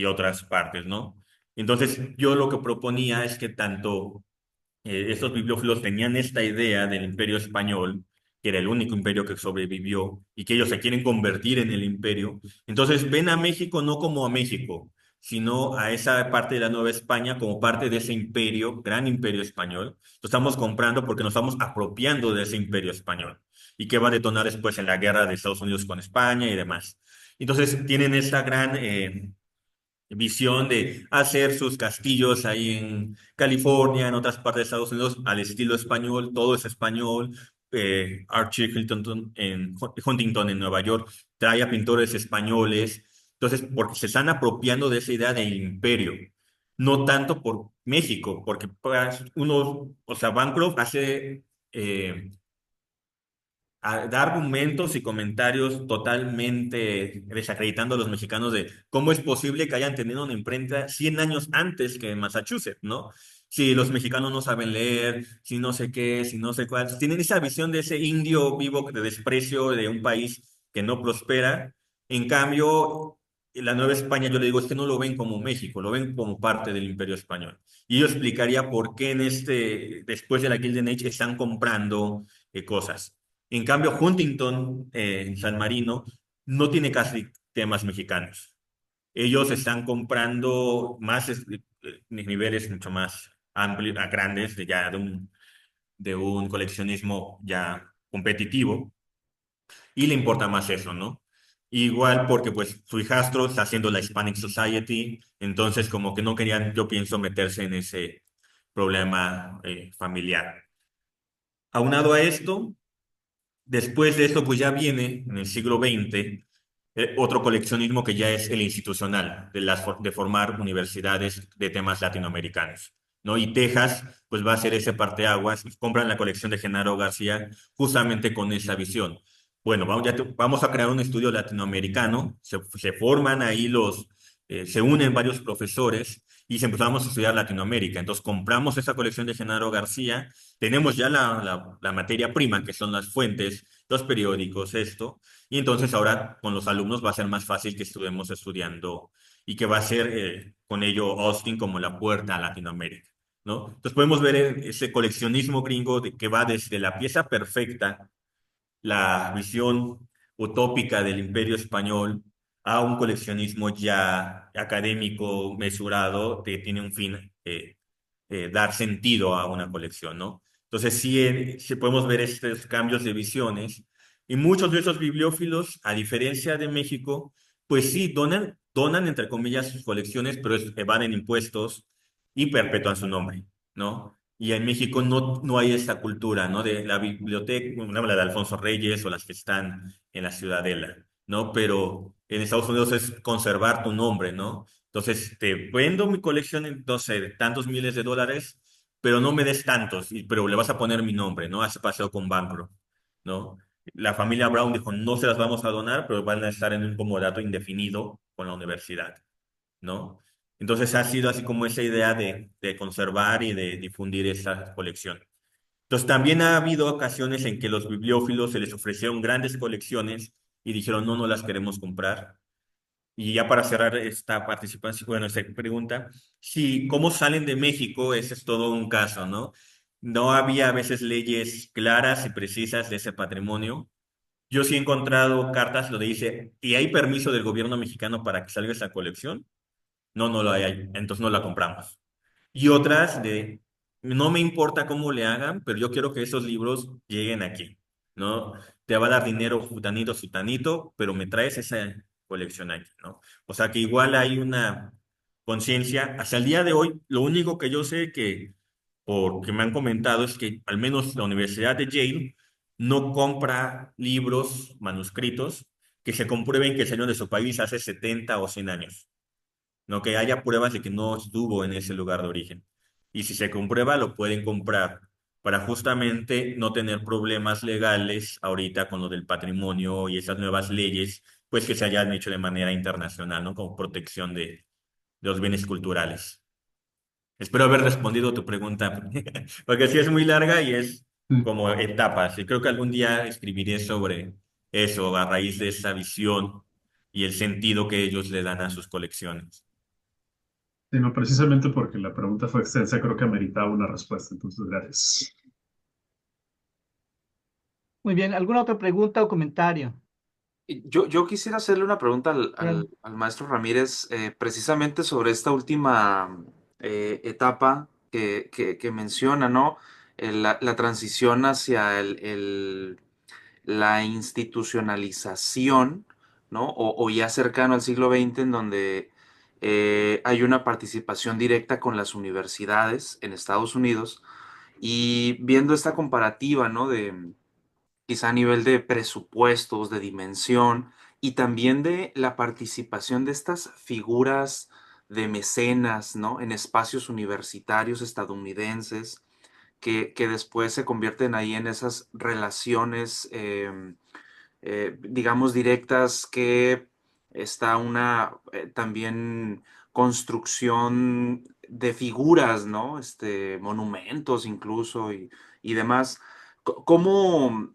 otras partes, ¿no? Entonces, yo lo que proponía es que tanto estos bibliófilos tenían esta idea del imperio español, que era el único imperio que sobrevivió, y que ellos se quieren convertir en el imperio. Entonces, ven a México no como a México, sino a esa parte de la Nueva España como parte de ese imperio, gran imperio español. Lo estamos comprando porque nos estamos apropiando de ese imperio español y que va a detonar después en la guerra de Estados Unidos con España y demás. Entonces tienen esta gran visión de hacer sus castillos ahí en California, en otras partes de Estados Unidos, al estilo español, todo es español. Archie Huntington en Nueva York trae a pintores españoles. Entonces, porque se están apropiando de esa idea del imperio, no tanto por México, porque pues, uno, o sea, Bancroft hace da argumentos y comentarios totalmente desacreditando a los mexicanos de cómo es posible que hayan tenido una imprenta 100 años antes que en Massachusetts, ¿no? Si los mexicanos no saben leer, si no sé qué, si no sé cuál, tienen esa visión de ese indio vivo de desprecio de un país que no prospera. En cambio, en la Nueva España, yo le digo, es que no lo ven como México, lo ven como parte del Imperio Español. Y yo explicaría por qué después de la Golden Age, están comprando cosas. En cambio, Huntington, en San Marino, no tiene casi temas mexicanos. Ellos están comprando más niveles mucho más amplios, grandes, de un coleccionismo ya competitivo, y le importa más eso, ¿no? Igual porque pues su hijastro está haciendo la Hispanic Society, entonces como que no querían, yo pienso, meterse en ese problema familiar. Aunado a esto, después de esto, pues ya viene en el siglo XX otro coleccionismo que ya es el institucional, de formar universidades de temas latinoamericanos, ¿no? Y Texas, pues va a ser ese parteaguas, compran la colección de Genaro García justamente con esa visión. Bueno, vamos a crear un estudio latinoamericano, se forman ahí se unen varios profesores y se empezamos a estudiar Latinoamérica. Entonces compramos esa colección de Genaro García, tenemos ya la materia prima, que son las fuentes, los periódicos, esto, y entonces ahora con los alumnos va a ser más fácil que estuvemos estudiando y que va a ser con ello Austin como la puerta a Latinoamérica, ¿no? Entonces podemos ver ese coleccionismo gringo que va desde la pieza perfecta, la visión utópica del Imperio Español, a un coleccionismo ya académico, mesurado, que tiene un fin, dar sentido a una colección, ¿no? Entonces sí podemos ver estos cambios de visiones y muchos de esos bibliófilos, a diferencia de México, pues sí, donan entre comillas sus colecciones, pero evaden impuestos y perpetúan su nombre, ¿no? Y en México no hay esta cultura, ¿no? De la biblioteca, una la de Alfonso Reyes o las que están en la Ciudadela, ¿no? Pero en Estados Unidos es conservar tu nombre, ¿no? Entonces, te vendo mi colección en, no sé, de tantos miles de dólares, pero no me des tantos, pero le vas a poner mi nombre, ¿no? Hace paseo con Bancro, ¿no? La familia Brown dijo, no se las vamos a donar, pero van a estar en un comodato indefinido con la universidad. ¿no? Entonces ha sido así como esa idea de conservar y de difundir esa colección. Entonces también ha habido ocasiones en que los bibliófilos se les ofrecieron grandes colecciones y dijeron, no, no las queremos comprar. Y ya para cerrar esta participación, bueno, esta pregunta, sí, ¿cómo salen de México? Ese es todo un caso, ¿no? No había a veces leyes claras y precisas de ese patrimonio. Yo sí he encontrado cartas donde dice, ¿y hay permiso del gobierno mexicano para que salga esa colección? No, no lo hay, entonces no la compramos. Y otras de, no me importa cómo le hagan, pero yo quiero que esos libros lleguen aquí, ¿no? Te va a dar dinero futanito, sutanito, pero me traes esa colección aquí, ¿no? O sea que igual hay una conciencia. Hasta el día de hoy, lo único que yo sé que, porque me han comentado, es que al menos la Universidad de Yale no compra libros manuscritos que se comprueben que salieron de su país hace 70 o 100 años, no que haya pruebas de que no estuvo en ese lugar de origen. Y si se comprueba, lo pueden comprar para justamente no tener problemas legales ahorita con lo del patrimonio y esas nuevas leyes, pues que se hayan hecho de manera internacional, ¿no? Como protección de los bienes culturales. Espero haber respondido tu pregunta, porque sí es muy larga y es Mm. como etapas. Y creo que algún día escribiré sobre eso a raíz de esa visión y el sentido que ellos le dan a sus colecciones. Sí, no, precisamente porque la pregunta fue extensa, creo que ameritaba una respuesta, entonces gracias. Muy bien, ¿alguna otra pregunta o comentario? Y yo quisiera hacerle una pregunta Claro. al maestro Ramírez, precisamente sobre esta última etapa que menciona, ¿no? La transición hacia la institucionalización, ¿no? O ya cercano al siglo XX, en donde hay una participación directa con las universidades en Estados Unidos, y viendo esta comparativa, ¿no? De quizá a nivel de presupuestos, de dimensión y también de la participación de estas figuras de mecenas, ¿no? En espacios universitarios estadounidenses que después se convierten ahí en esas relaciones, digamos, directas, que está una también construcción de figuras, ¿no? Monumentos incluso y demás. ¿Cómo,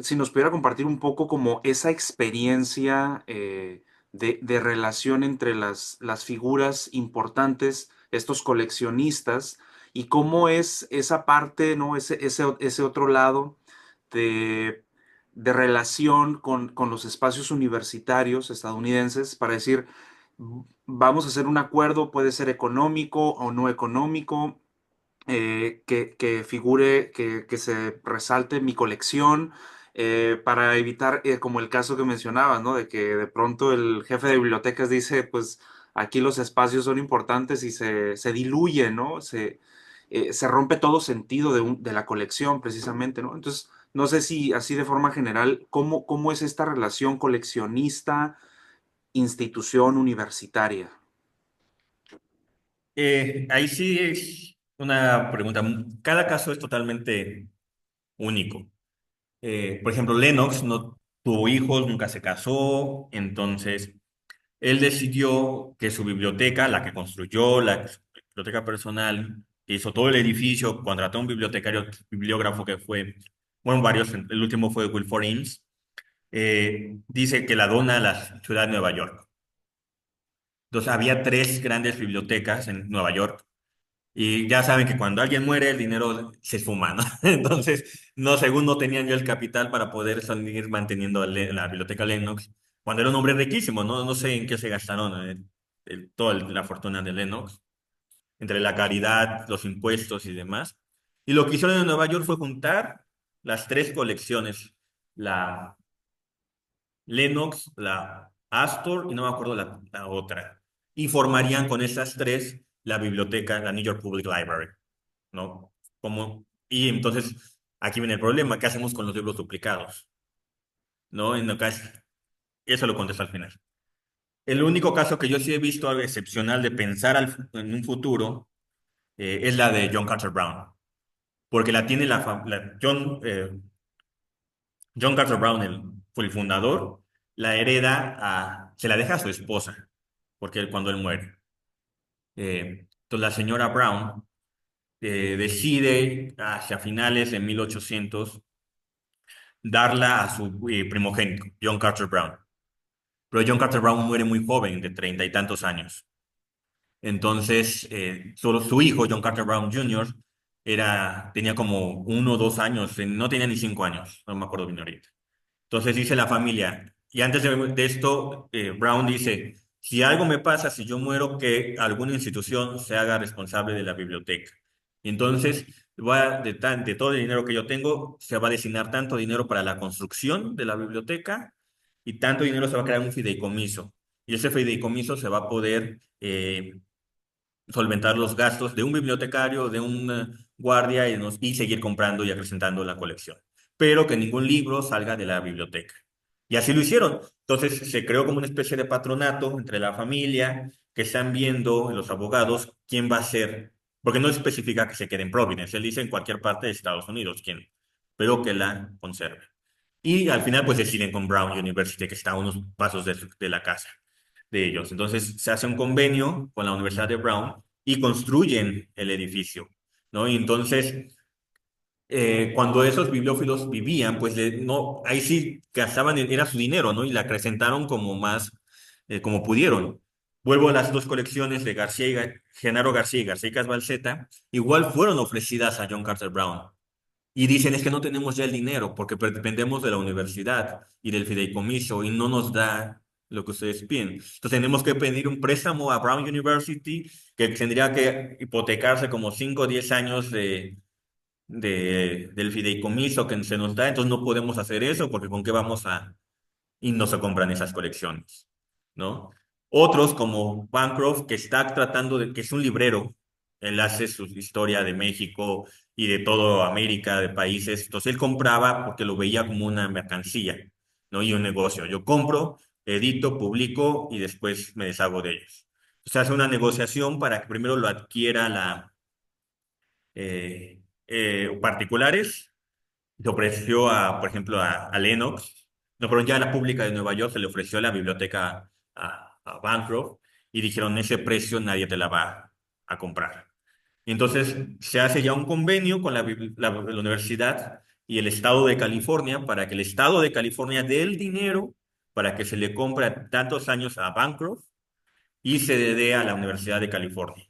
si nos pudiera compartir un poco como esa experiencia de relación entre las figuras importantes, estos coleccionistas, y cómo es esa parte, ¿no? Ese otro lado de relación con los espacios universitarios estadounidenses para decir, vamos a hacer un acuerdo, puede ser económico o no económico, que figure, que se resalte mi colección, para evitar, como el caso que mencionabas, ¿no? De que de pronto el jefe de bibliotecas dice, pues aquí los espacios son importantes y se diluye, ¿no? Se rompe todo sentido de la colección, precisamente, ¿no? Entonces, no sé si así de forma general, ¿cómo es esta relación coleccionista-institución universitaria? Ahí sí es una pregunta. Cada caso es totalmente único. Por ejemplo, Lennox no tuvo hijos, nunca se casó, entonces él decidió que su biblioteca, la que construyó, su biblioteca personal, que hizo todo el edificio, contrató a un bibliotecario, bibliógrafo que fue, bueno, varios, el último fue Wilford Eames, dice que la dona a la ciudad de Nueva York. Entonces había tres grandes bibliotecas en Nueva York. Y ya saben que cuando alguien muere, el dinero se esfuma, ¿no? Entonces, no, según no tenían ya el capital para poder seguir manteniendo la biblioteca Lennox, cuando era un hombre riquísimo, ¿no? No sé en qué se gastaron toda la fortuna de Lennox, entre la caridad, los impuestos y demás. Y lo que hicieron en Nueva York fue juntar las tres colecciones, la Lennox, la Astor y no me acuerdo la otra. Y formarían con esas tres la biblioteca, la New York Public Library, ¿no? Y entonces, aquí viene el problema, ¿qué hacemos con los libros duplicados? ¿No? Eso lo contesto al final. El único caso que yo sí he visto algo excepcional de pensar en un futuro es la de John Carter Brown, porque la tiene John Carter Brown, fue el fundador, la hereda se la deja a su esposa, porque cuando él muere. Entonces la señora Brown decide hacia finales de 1800 darla a su primogénito, John Carter Brown. Pero John Carter Brown muere muy joven, de 30 y tantos años. Entonces, solo su hijo, John Carter Brown Jr., tenía como 1 o 2 años, no tenía ni 5 años, no me acuerdo bien ahorita. Entonces dice la familia, y antes de esto, Brown dice, si algo me pasa, si yo muero, que alguna institución se haga responsable de la biblioteca. Y entonces, de todo el dinero que yo tengo, se va a destinar tanto dinero para la construcción de la biblioteca y tanto dinero se va a crear un fideicomiso. Y ese fideicomiso se va a poder solventar los gastos de un bibliotecario, de un guardia y seguir comprando y acrecentando la colección. Pero que ningún libro salga de la biblioteca. Y así lo hicieron. Entonces se creó como una especie de patronato entre la familia que están viendo los abogados quién va a ser, porque no especifica que se quede en Providence, él dice en cualquier parte de Estados Unidos quién, pero que la conserve. Y al final pues deciden con Brown University, que está a unos pasos de la casa de ellos. Entonces se hace un convenio con la Universidad de Brown y construyen el edificio, ¿no? Y entonces, cuando esos bibliófilos vivían, pues no, ahí sí gastaban, era su dinero, ¿no? Y la acrecentaron como más, como pudieron. Vuelvo a las dos colecciones de Genaro García y García Casbalceta, igual fueron ofrecidas a John Carter Brown. Y dicen, es que no tenemos ya el dinero porque dependemos de la universidad y del fideicomiso y no nos da lo que ustedes piden. Entonces tenemos que pedir un préstamo a Brown University que tendría que hipotecarse como 5 o 10 años del fideicomiso que se nos da. Entonces no podemos hacer eso porque con qué vamos a... Y no se compran esas colecciones, ¿no? Otros como Bancroft, que está tratando de, que es un librero, él hace su historia de México y de toda América, de países, entonces él compraba porque lo veía como una mercancía, ¿no? Y un negocio. Yo compro, edito, publico y después me deshago de ellos. O sea, hace una negociación para que primero lo adquiera particulares. Le ofreció por ejemplo, a Lennox, no, pero ya a la pública de Nueva York se le ofreció la biblioteca a Bancroft y dijeron, ese precio nadie te la va a comprar. Y entonces se hace ya un convenio con la universidad y el estado de California para que el estado de California dé el dinero para que se le compre a tantos años a Bancroft y se le dé a la Universidad de California,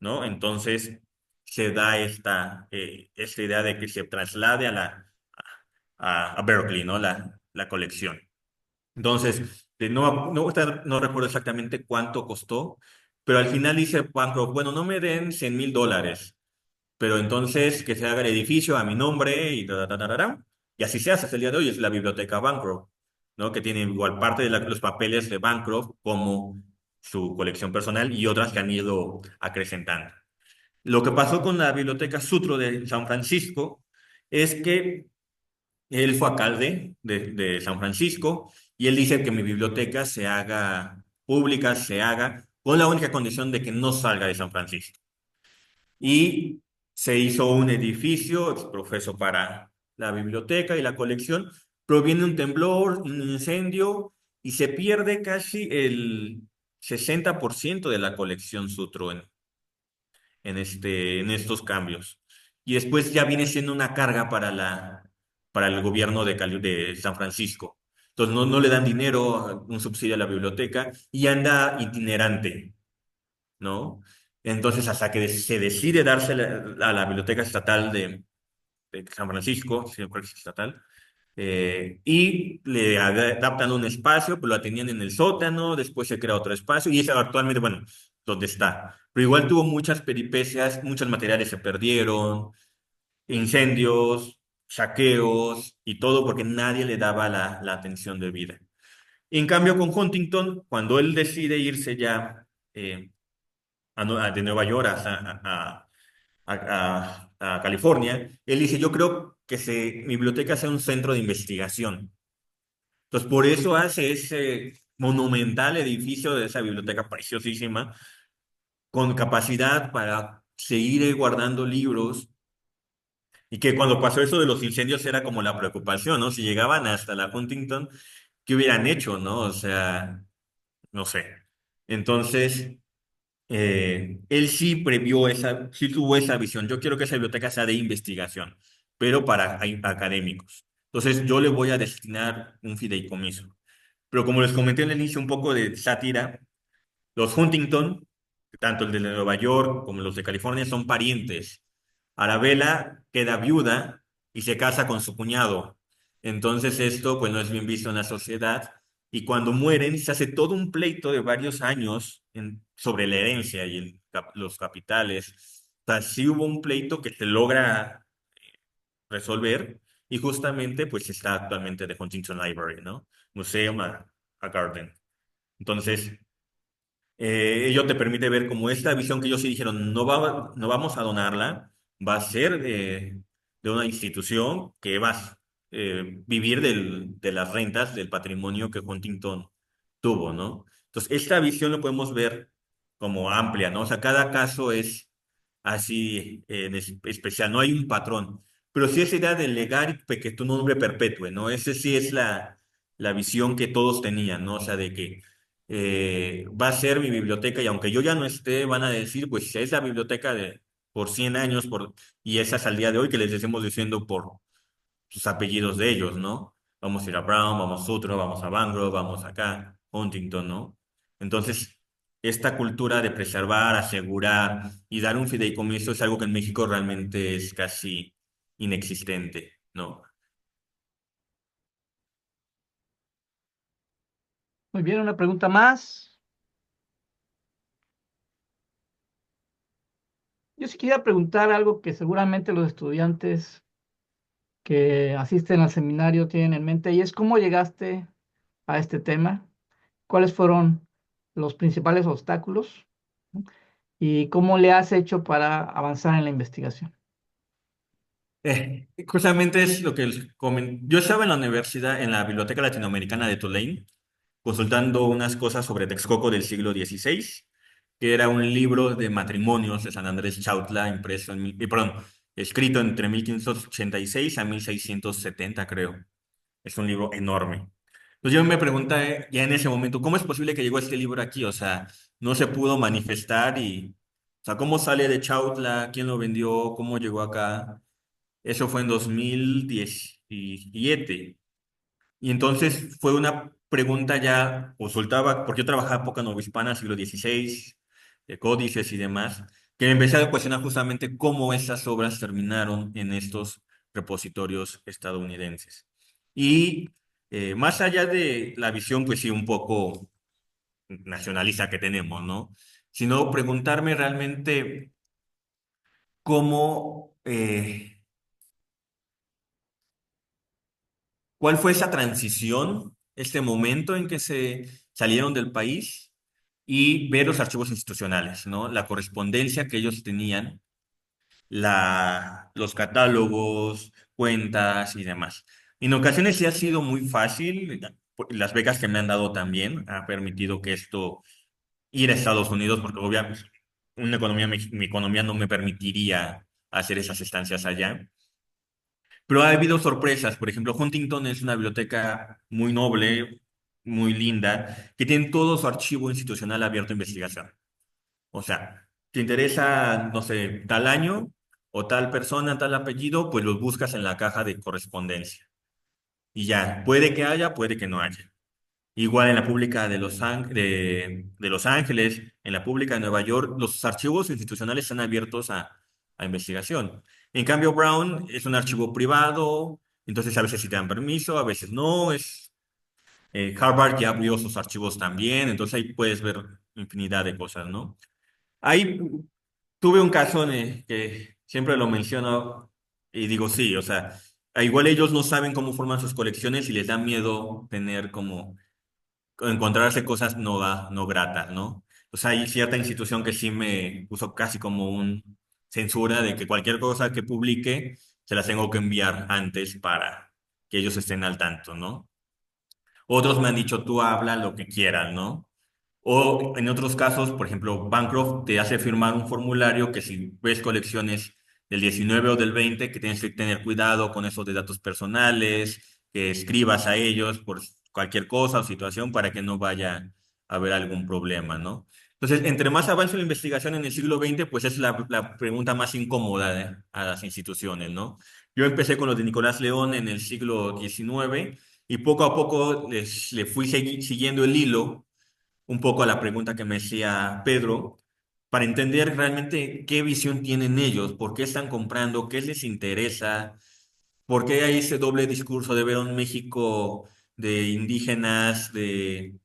¿no? Entonces se da esta idea de que se traslade a Berkeley, ¿no? La colección. Entonces, no recuerdo exactamente cuánto costó, pero al final dice Bancroft, bueno, no me den $100,000, pero entonces que se haga el edificio a mi nombre y y así se hace hasta el día de hoy, es la biblioteca Bancroft, ¿no? Que tiene igual parte de los papeles de Bancroft como su colección personal y otras que han ido acrecentando. Lo que pasó con la Biblioteca Sutro de San Francisco es que él fue alcalde de San Francisco y él dice que mi biblioteca se haga pública, se haga con la única condición de que no salga de San Francisco. Y se hizo un edificio exprofeso para la biblioteca y la colección, pero viene un temblor, un incendio y se pierde casi el 60% de la colección Sutro en estos cambios. Y después ya viene siendo una carga para el gobierno de San Francisco. Entonces no le dan dinero, un subsidio a la biblioteca y anda itinerante, ¿no? Entonces hasta que se decide darse a la Biblioteca Estatal de San Francisco, si no creo que es estatal, y le adaptan un espacio, pues lo atendían en el sótano, después se crea otro espacio y es actualmente, bueno, donde está. Pero igual tuvo muchas peripecias, muchos materiales se perdieron, incendios, saqueos y todo porque nadie le daba la atención debida. En cambio, con Huntington, cuando él decide irse ya de Nueva York a California, él dice, yo creo que mi biblioteca sea un centro de investigación. Entonces, por eso hace ese monumental edificio de esa biblioteca preciosísima, con capacidad para seguir guardando libros, y que cuando pasó eso de los incendios era como la preocupación, ¿no? Si llegaban hasta la Huntington, ¿qué hubieran hecho, no? O sea, no sé. Entonces, él sí sí tuvo esa visión. Yo quiero que esa biblioteca sea de investigación, pero para académicos. Entonces yo le voy a destinar un fideicomiso. Pero como les comenté en el inicio, un poco de sátira, los Huntington, tanto el de Nueva York como los de California, son parientes. Arabella queda viuda y se casa con su cuñado. Entonces esto pues no es bien visto en la sociedad y cuando mueren se hace todo un pleito de varios años sobre la herencia y los capitales. O sea, sí hubo un pleito que se logra resolver y justamente pues está actualmente The Huntington Library, ¿no? Museum a Garden. Entonces, ello te permite ver como esta visión que ellos sí dijeron, no vamos a donarla, va a ser de una institución que va a vivir de las rentas del patrimonio que Huntington tuvo, ¿no? Entonces, esta visión lo podemos ver como amplia, ¿no? O sea, cada caso es así especial, no hay un patrón, pero sí esa idea de legar y que tu nombre perpetúe, ¿no? Ese sí es la visión que todos tenían, ¿no? O sea, de que va a ser mi biblioteca y aunque yo ya no esté, van a decir, pues es la biblioteca de por 100 años y esa es al día de hoy que les estemos diciendo por sus apellidos de ellos, ¿no? Vamos a ir a Brown, vamos a Sutro, vamos a Bangor, vamos acá, Huntington, ¿no? Entonces, esta cultura de preservar, asegurar y dar un fideicomiso es algo que en México realmente es casi inexistente, ¿no? Muy bien, una pregunta más. Yo sí quería preguntar algo que seguramente los estudiantes que asisten al seminario tienen en mente, y es cómo llegaste a este tema, cuáles fueron los principales obstáculos, ¿no? Y cómo le has hecho para avanzar en la investigación. Justamente es lo que yo estaba en la universidad, en la Biblioteca Latinoamericana de Tulane, consultando unas cosas sobre Texcoco del siglo XVI, que era un libro de matrimonios de San Andrés Chautla, perdón, escrito entre 1586 a 1670, creo. Es un libro enorme. Entonces yo me pregunté ya en ese momento, ¿cómo es posible que llegó este libro aquí? O sea, no se pudo manifestar o sea, ¿cómo sale de Chautla? ¿Quién lo vendió? ¿Cómo llegó acá? Eso fue en 2017. Y entonces fue una pregunta ya, consultaba, porque yo trabajaba poca novohispana, siglo XVI, de códices y demás, que me empecé a cuestionar justamente cómo esas obras terminaron en estos repositorios estadounidenses. Y más allá de la visión, pues sí, un poco nacionalista que tenemos, ¿no? Sino preguntarme realmente cómo, ¿cuál fue esa transición, este momento en que se salieron del país y ver los archivos institucionales, ¿no? La correspondencia que ellos tenían, los catálogos, cuentas y demás. En ocasiones sí ha sido muy fácil, las becas que me han dado también ha permitido que esto ir a Estados Unidos, porque obviamente mi economía no me permitiría hacer esas estancias allá. Pero ha habido sorpresas. Por ejemplo, Huntington es una biblioteca muy noble, muy linda, que tiene todo su archivo institucional abierto a investigación. O sea, te interesa, no sé, tal año o tal persona, tal apellido, pues los buscas en la caja de correspondencia. Y ya, puede que haya, puede que no haya. Igual en la pública de Los Ángeles, en la pública de Nueva York, los archivos institucionales están abiertos a investigación. En cambio, Brown es un archivo privado, entonces a veces sí te dan permiso, a veces no. Harvard ya abrió sus archivos también, entonces ahí puedes ver infinidad de cosas, ¿no? Ahí tuve un caso en el que siempre lo menciono y digo sí, o sea, igual ellos no saben cómo forman sus colecciones y les da miedo tener como encontrarse cosas no gratas, ¿no? O sea, hay cierta institución que sí me puso casi como un censura de que cualquier cosa que publique se las tengo que enviar antes para que ellos estén al tanto, ¿no? Otros me han dicho, tú habla lo que quieras, ¿no? O en otros casos, por ejemplo, Bancroft te hace firmar un formulario que si ves colecciones del 19 o del 20, que tienes que tener cuidado con esos de datos personales, que escribas a ellos por cualquier cosa o situación para que no vaya a haber algún problema, ¿no? Entonces, entre más avance la investigación en el siglo XX, pues es la pregunta más incómoda a las instituciones, ¿no? Yo empecé con los de Nicolás León en el siglo XIX y poco a poco le fui siguiendo el hilo un poco a la pregunta que me hacía Pedro, para entender realmente qué visión tienen ellos, por qué están comprando, qué les interesa, por qué hay ese doble discurso de ver a un México de indígenas, de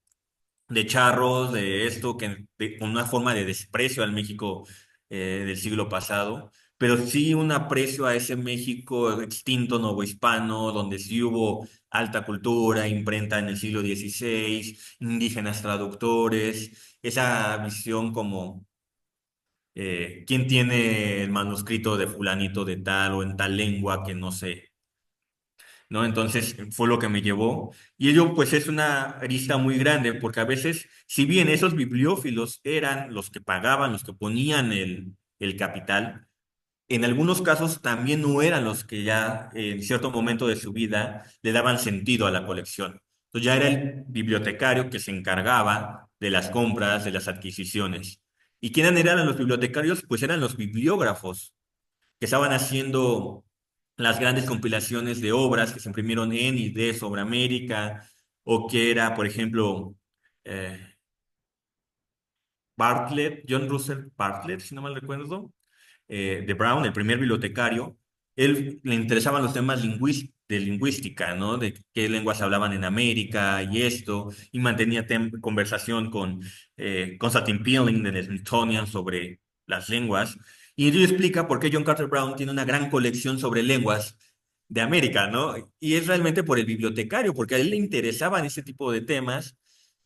charros, de esto, con una forma de desprecio al México del siglo pasado, pero sí un aprecio a ese México extinto novohispano, donde sí hubo alta cultura, imprenta en el siglo XVI, indígenas traductores, esa visión como quién tiene el manuscrito de fulanito de tal o en tal lengua que no sé. ¿No? Entonces fue lo que me llevó. Y ello pues es una arista muy grande, porque a veces, si bien esos bibliófilos eran los que pagaban, los que ponían el capital, en algunos casos también no eran los que ya en cierto momento de su vida le daban sentido a la colección. Entonces ya era el bibliotecario que se encargaba de las compras, de las adquisiciones. ¿Y quiénes eran los bibliotecarios? Pues eran los bibliógrafos que estaban haciendo las grandes compilaciones de obras que se imprimieron en y de sobre América, o que era, por ejemplo, eh, Bartlett, John Russell Bartlett, si no mal recuerdo, de Brown, el primer bibliotecario. Él le interesaban los temas de lingüística, ¿no? De qué lenguas hablaban en América y esto, y mantenía conversación con Constantine Peeling del Smithsonian sobre las lenguas. Y ello explica por qué John Carter Brown tiene una gran colección sobre lenguas de América, ¿no? Y es realmente por el bibliotecario, porque a él le interesaban ese tipo de temas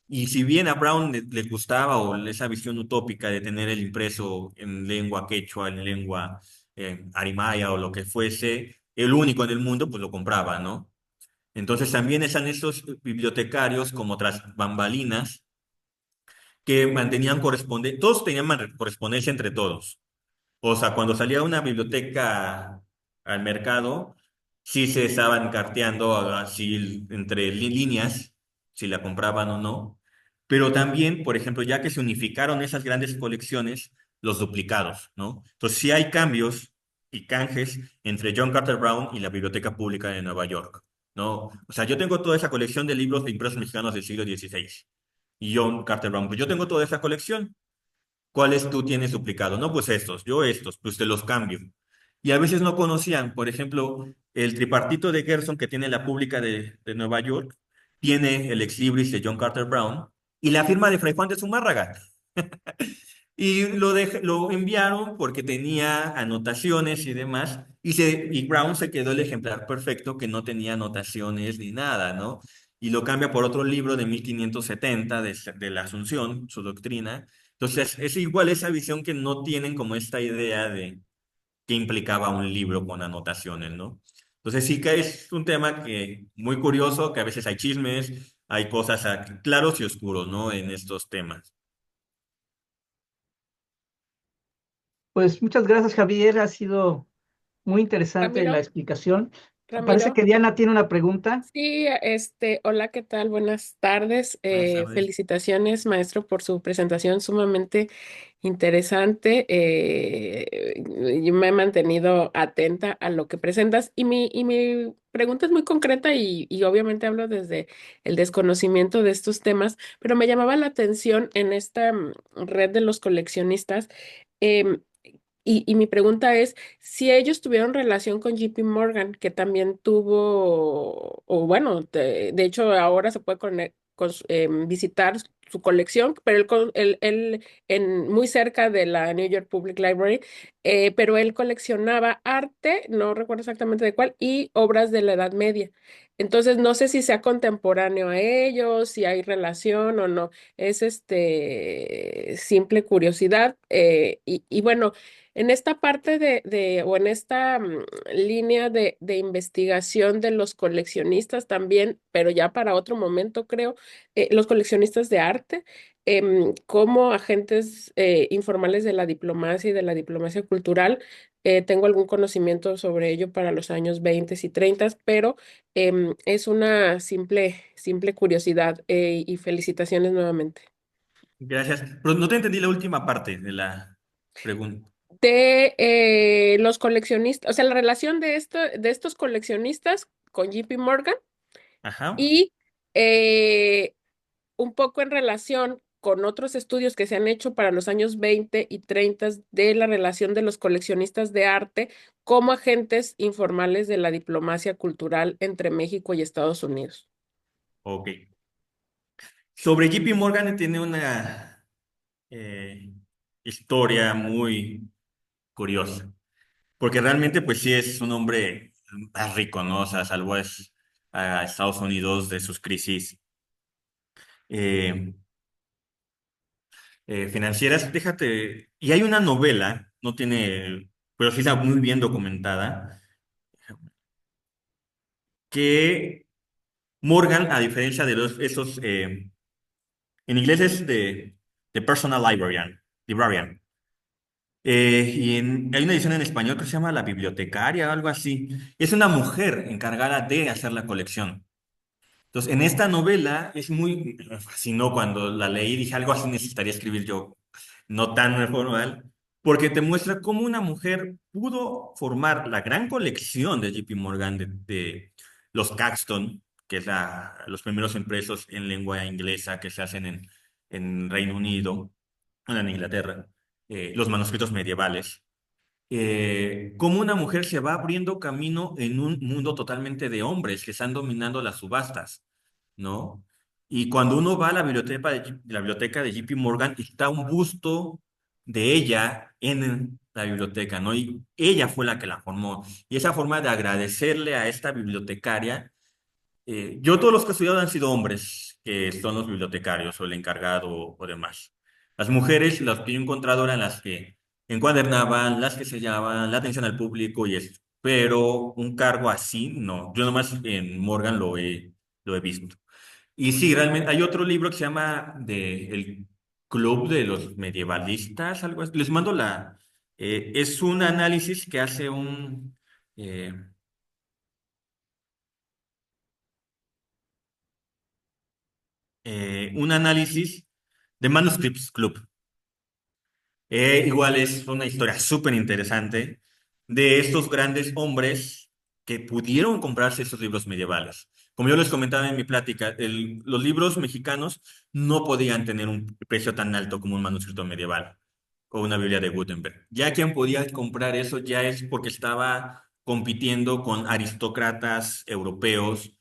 y si bien a Brown le gustaba o esa visión utópica de tener el impreso en lengua quechua, en lengua arimaya o lo que fuese, el único en el mundo, pues lo compraba, ¿no? Entonces también están estos bibliotecarios como tras bambalinas que mantenían correspondencia, todos tenían correspondencia entre todos. O sea, cuando salía una biblioteca al mercado, sí se estaban carteando así entre líneas, si la compraban o no. Pero también, por ejemplo, ya que se unificaron esas grandes colecciones, los duplicados, ¿no? Entonces sí hay cambios y canjes entre John Carter Brown y la Biblioteca Pública de Nueva York, ¿no? O sea, yo tengo toda esa colección de libros de impresos mexicanos del siglo XVI. Y John Carter Brown, pues yo tengo toda esa colección. ¿Cuáles tú tienes duplicado? No, pues estos, yo estos, pues te los cambio. Y a veces no conocían, por ejemplo, el tripartito de Gerson que tiene la pública de Nueva York, tiene el ex libris de John Carter Brown y la firma de Fray Juan de Zumárraga. Y lo enviaron porque tenía anotaciones y demás, y Brown se quedó el ejemplar perfecto que no tenía anotaciones ni nada, ¿no? Y lo cambia por otro libro de 1570 de la Asunción, su doctrina. Entonces, es igual esa visión que no tienen como esta idea de qué implicaba un libro con anotaciones, ¿no? Entonces, sí que es un tema que muy curioso, que a veces hay chismes, hay cosas claros y oscuros, ¿no? En estos temas. Pues muchas gracias, Javier. Ha sido muy interesante la Ramiro, explicación. Parece Ramiro, que Diana tiene una pregunta. sí, hola, ¿qué tal? Buenas tardes. Buenas tardes. Felicitaciones, maestro, por su presentación sumamente interesante. Yo me he mantenido atenta a lo que presentas y mi pregunta es muy concreta y obviamente hablo desde el desconocimiento de estos temas, pero me llamaba la atención en esta red de los coleccionistas. em, y mi pregunta es si ellos tuvieron relación con JP Morgan, que también tuvo, o bueno, de hecho ahora se puede visitar su colección, pero él muy cerca de la New York Public Library, pero él coleccionaba arte, no recuerdo exactamente de cuál, y obras de la Edad Media. Entonces no sé si sea contemporáneo a ellos, si hay relación o no. Es simple curiosidad. Y bueno. En esta parte o en esta línea de investigación de los coleccionistas también, pero ya para otro momento creo, los coleccionistas de arte, como agentes informales de la diplomacia y de la diplomacia cultural, tengo algún conocimiento sobre ello para los años 20 y 30, pero es una simple curiosidad y felicitaciones nuevamente. Gracias. Pero no te entendí la última parte de la pregunta. De los coleccionistas, o sea, la relación de estos coleccionistas con JP Morgan Ajá. y un poco en relación con otros estudios que se han hecho para los años 20 y 30 de la relación de los coleccionistas de arte como agentes informales de la diplomacia cultural entre México y Estados Unidos. Ok. Sobre JP Morgan tiene una eh, historia muy curiosa, porque realmente pues sí es un hombre más rico, ¿no? O sea, salvó a Estados Unidos de sus crisis eh, financieras. Déjate, y hay una novela, no tiene, pero sí está muy bien documentada, que Morgan, a diferencia de esos, en inglés es de Personal Librarian. Hay una edición en español que se llama La Bibliotecaria o algo así. Es una mujer encargada de hacer la colección. Entonces, en esta novela me fascinó cuando la leí, dije algo así necesitaría escribir yo, no tan formal, porque te muestra cómo una mujer pudo formar la gran colección de JP Morgan de los Caxton, que es los primeros impresos en lengua inglesa que se hacen en Reino Unido, bueno, en Inglaterra, los manuscritos medievales. Cómo una mujer se va abriendo camino en un mundo totalmente de hombres que están dominando las subastas, ¿no? Y cuando uno va a la biblioteca de JP Morgan, está un busto de ella en la biblioteca, ¿no? Y ella fue la que la formó. Y esa forma de agradecerle a esta bibliotecaria, yo todos los que he estudiado han sido hombres, que son los bibliotecarios o el encargado o demás. Las mujeres, las que yo he encontrado eran las que encuadernaban, las que sellaban, la atención al público y eso. Pero un cargo así, no. Yo nomás en Morgan lo he visto. Y sí, realmente hay otro libro que se llama El Club de los Medievalistas, algo así. Les mando es un análisis que hace eh, un análisis de Manuscripts Club. Igual es una historia súper interesante de estos grandes hombres que pudieron comprarse estos libros medievales. Como yo les comentaba en mi plática, los libros mexicanos no podían tener un precio tan alto como un manuscrito medieval o una Biblia de Gutenberg. Ya quien podía comprar eso ya es porque estaba compitiendo con aristócratas europeos,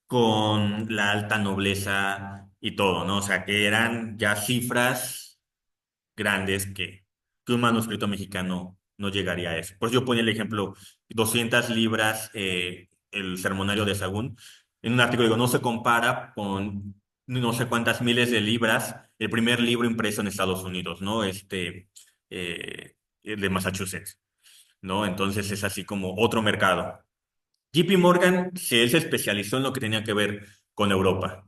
con la alta nobleza y todo, ¿no? O sea, que eran ya cifras grandes que un manuscrito mexicano no llegaría a eso. Por eso yo ponía el ejemplo, 200 libras, el sermonario de Sagún. En un artículo digo, no se compara con no sé cuántas miles de libras el primer libro impreso en Estados Unidos, ¿no? El de Massachusetts, ¿no? Entonces es así como otro mercado. JP Morgan él se especializó en lo que tenía que ver con Europa.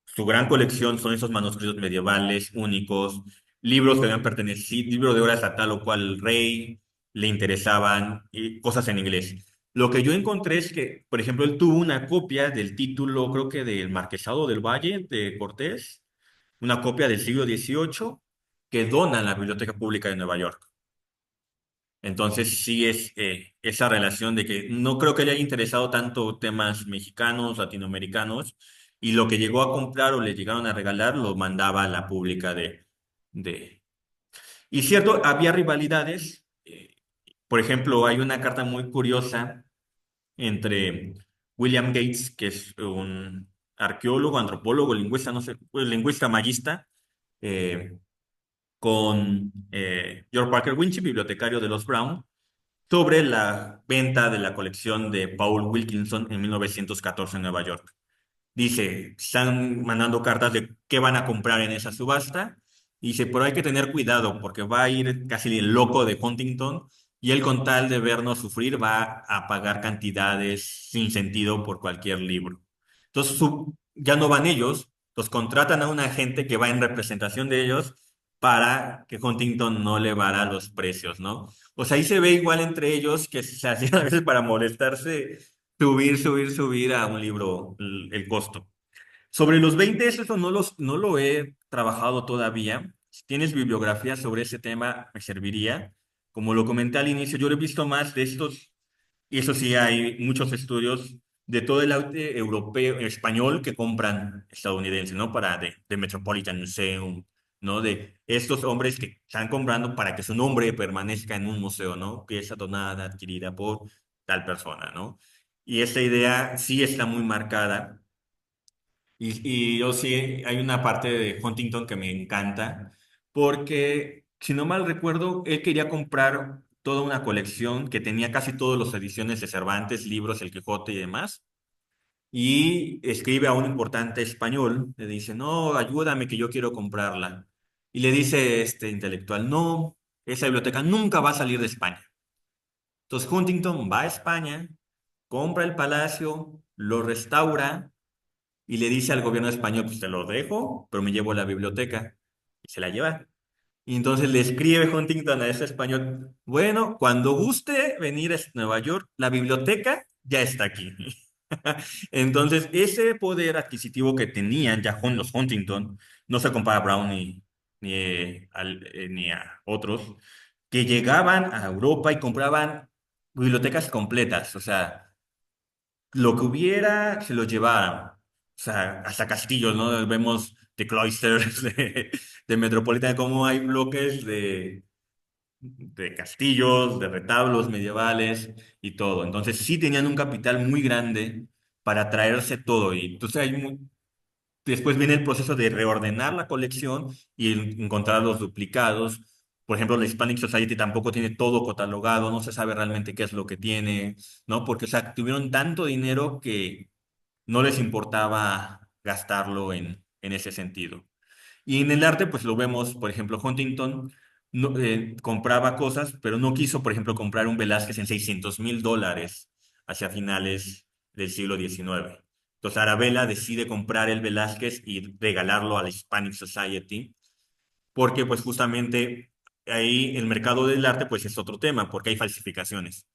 Su gran colección son esos manuscritos medievales únicos, libros que habían pertenecido, libros de obras a tal o cual rey, le interesaban, y cosas en inglés. Lo que yo encontré es que, por ejemplo, él tuvo una copia del título, creo que del Marquesado del Valle de Cortés, una copia del siglo XVIII que dona a la Biblioteca Pública de Nueva York. Entonces sí es esa relación de que no creo que le haya interesado tanto temas mexicanos, latinoamericanos, y lo que llegó a comprar o le llegaron a regalar lo mandaba a la pública de... Y cierto, había rivalidades. Por ejemplo, hay una carta muy curiosa entre William Gates, que es un arqueólogo, antropólogo, lingüista, no sé, pues, lingüista magista, eh, con George Parker Winchell, bibliotecario de los Brown, sobre la venta de la colección de Paul Wilkinson en 1914 en Nueva York. Dice, están mandando cartas de qué van a comprar en esa subasta. Dice, pero hay que tener cuidado porque va a ir casi el loco de Huntington y él con tal de vernos sufrir va a pagar cantidades sin sentido por cualquier libro. Entonces ya no van ellos, los contratan a un agente que va en representación de ellos para que Huntington no le vara los precios, ¿no? O sea, ahí se ve igual entre ellos que se hacían a veces para molestarse, subir a un libro el costo. Sobre los 20, eso no lo he trabajado todavía. Si tienes bibliografía sobre ese tema, me serviría. Como lo comenté al inicio, yo lo he visto más de estos, y eso sí, hay muchos estudios de todo el arte europeo, español que compran estadounidenses, ¿no? De Metropolitan Museum, ¿no? De estos hombres que están comprando para que su nombre permanezca en un museo, ¿no? Pieza donada, adquirida por tal persona, ¿no? Y esta idea sí está muy marcada. Y yo sí, hay una parte de Huntington que me encanta, porque si no mal recuerdo, él quería comprar toda una colección que tenía casi todas las ediciones de Cervantes, libros, El Quijote y demás, y escribe a un importante español, le dice, no, ayúdame que yo quiero comprarla. Y le dice este intelectual, no, esa biblioteca nunca va a salir de España. Entonces Huntington va a España, compra el palacio, lo restaura y le dice al gobierno español, pues te lo dejo, pero me llevo la biblioteca y se la lleva. Y entonces le escribe Huntington a ese español, bueno, cuando guste venir a Nueva York, la biblioteca ya está aquí. Entonces, ese poder adquisitivo que tenían ya los Huntington, no se compara a Brown ni a otros, que llegaban a Europa y compraban bibliotecas completas, o sea, lo que hubiera se lo llevaban. O sea, hasta castillos, ¿no? Vemos The Cloisters de Metropolitana, como hay bloques de castillos, de retablos medievales y todo. Entonces sí tenían un capital muy grande para traerse todo. Y entonces después viene el proceso de reordenar la colección y encontrar los duplicados. Por ejemplo, la Hispanic Society tampoco tiene todo catalogado, no se sabe realmente qué es lo que tiene, ¿no? Porque, o sea, tuvieron tanto dinero que no les importaba gastarlo en ese sentido. Y en el arte, pues lo vemos, por ejemplo, Huntington compraba cosas, pero no quiso, por ejemplo, comprar un Velázquez en $600,000 hacia finales del siglo XIX. Entonces Arabella decide comprar el Velázquez y regalarlo a la Hispanic Society, porque pues justamente ahí el mercado del arte pues es otro tema, porque hay falsificaciones.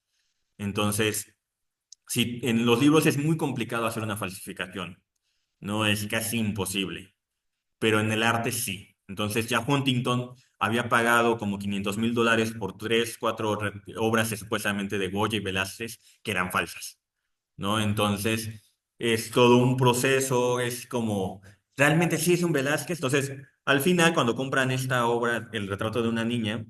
Entonces, si en los libros es muy complicado hacer una falsificación, no es casi imposible, pero en el arte sí. Entonces ya Huntington había pagado como $500,000 por tres, cuatro obras supuestamente de Goya y Velázquez que eran falsas, ¿no? Entonces es todo un proceso, es como, realmente sí es un Velázquez. Entonces, al final, cuando compran esta obra, El retrato de una niña,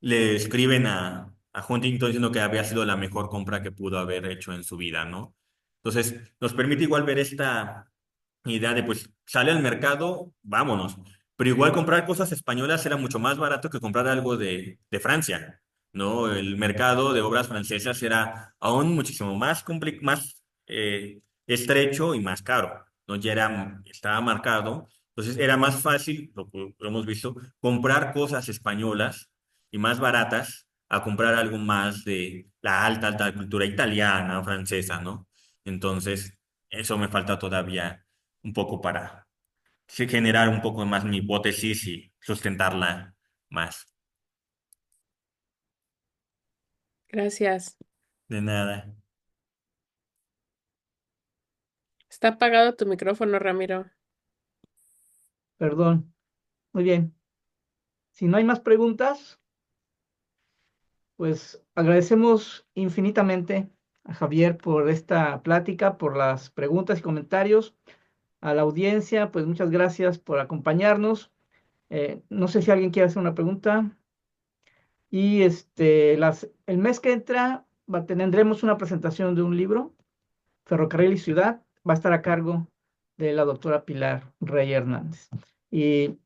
le escriben a Huntington diciendo que había sido la mejor compra que pudo haber hecho en su vida, ¿no? Entonces, nos permite igual ver esta idea de, pues, sale al mercado, vámonos. Pero igual comprar cosas españolas era mucho más barato que comprar algo de Francia, ¿no? El mercado de obras francesas era aún muchísimo más estrecho y más caro, ¿no? Estaba marcado. Entonces, era más fácil, lo hemos visto, comprar cosas españolas y más baratas a comprar algo más de la alta cultura italiana, francesa, ¿no? Entonces, eso me falta todavía un poco para sí, generar un poco más mi hipótesis y sustentarla más. Gracias. De nada. Está apagado tu micrófono, Ramiro. Perdón. Muy bien. Si no hay más preguntas, pues agradecemos infinitamente a Javier por esta plática, por las preguntas y comentarios. A la audiencia, pues muchas gracias por acompañarnos. No sé si alguien quiere hacer una pregunta. Y el mes que entra tendremos una presentación de un libro, Ferrocarril y Ciudad. Va a estar a cargo de la doctora Pilar Rey Hernández. Y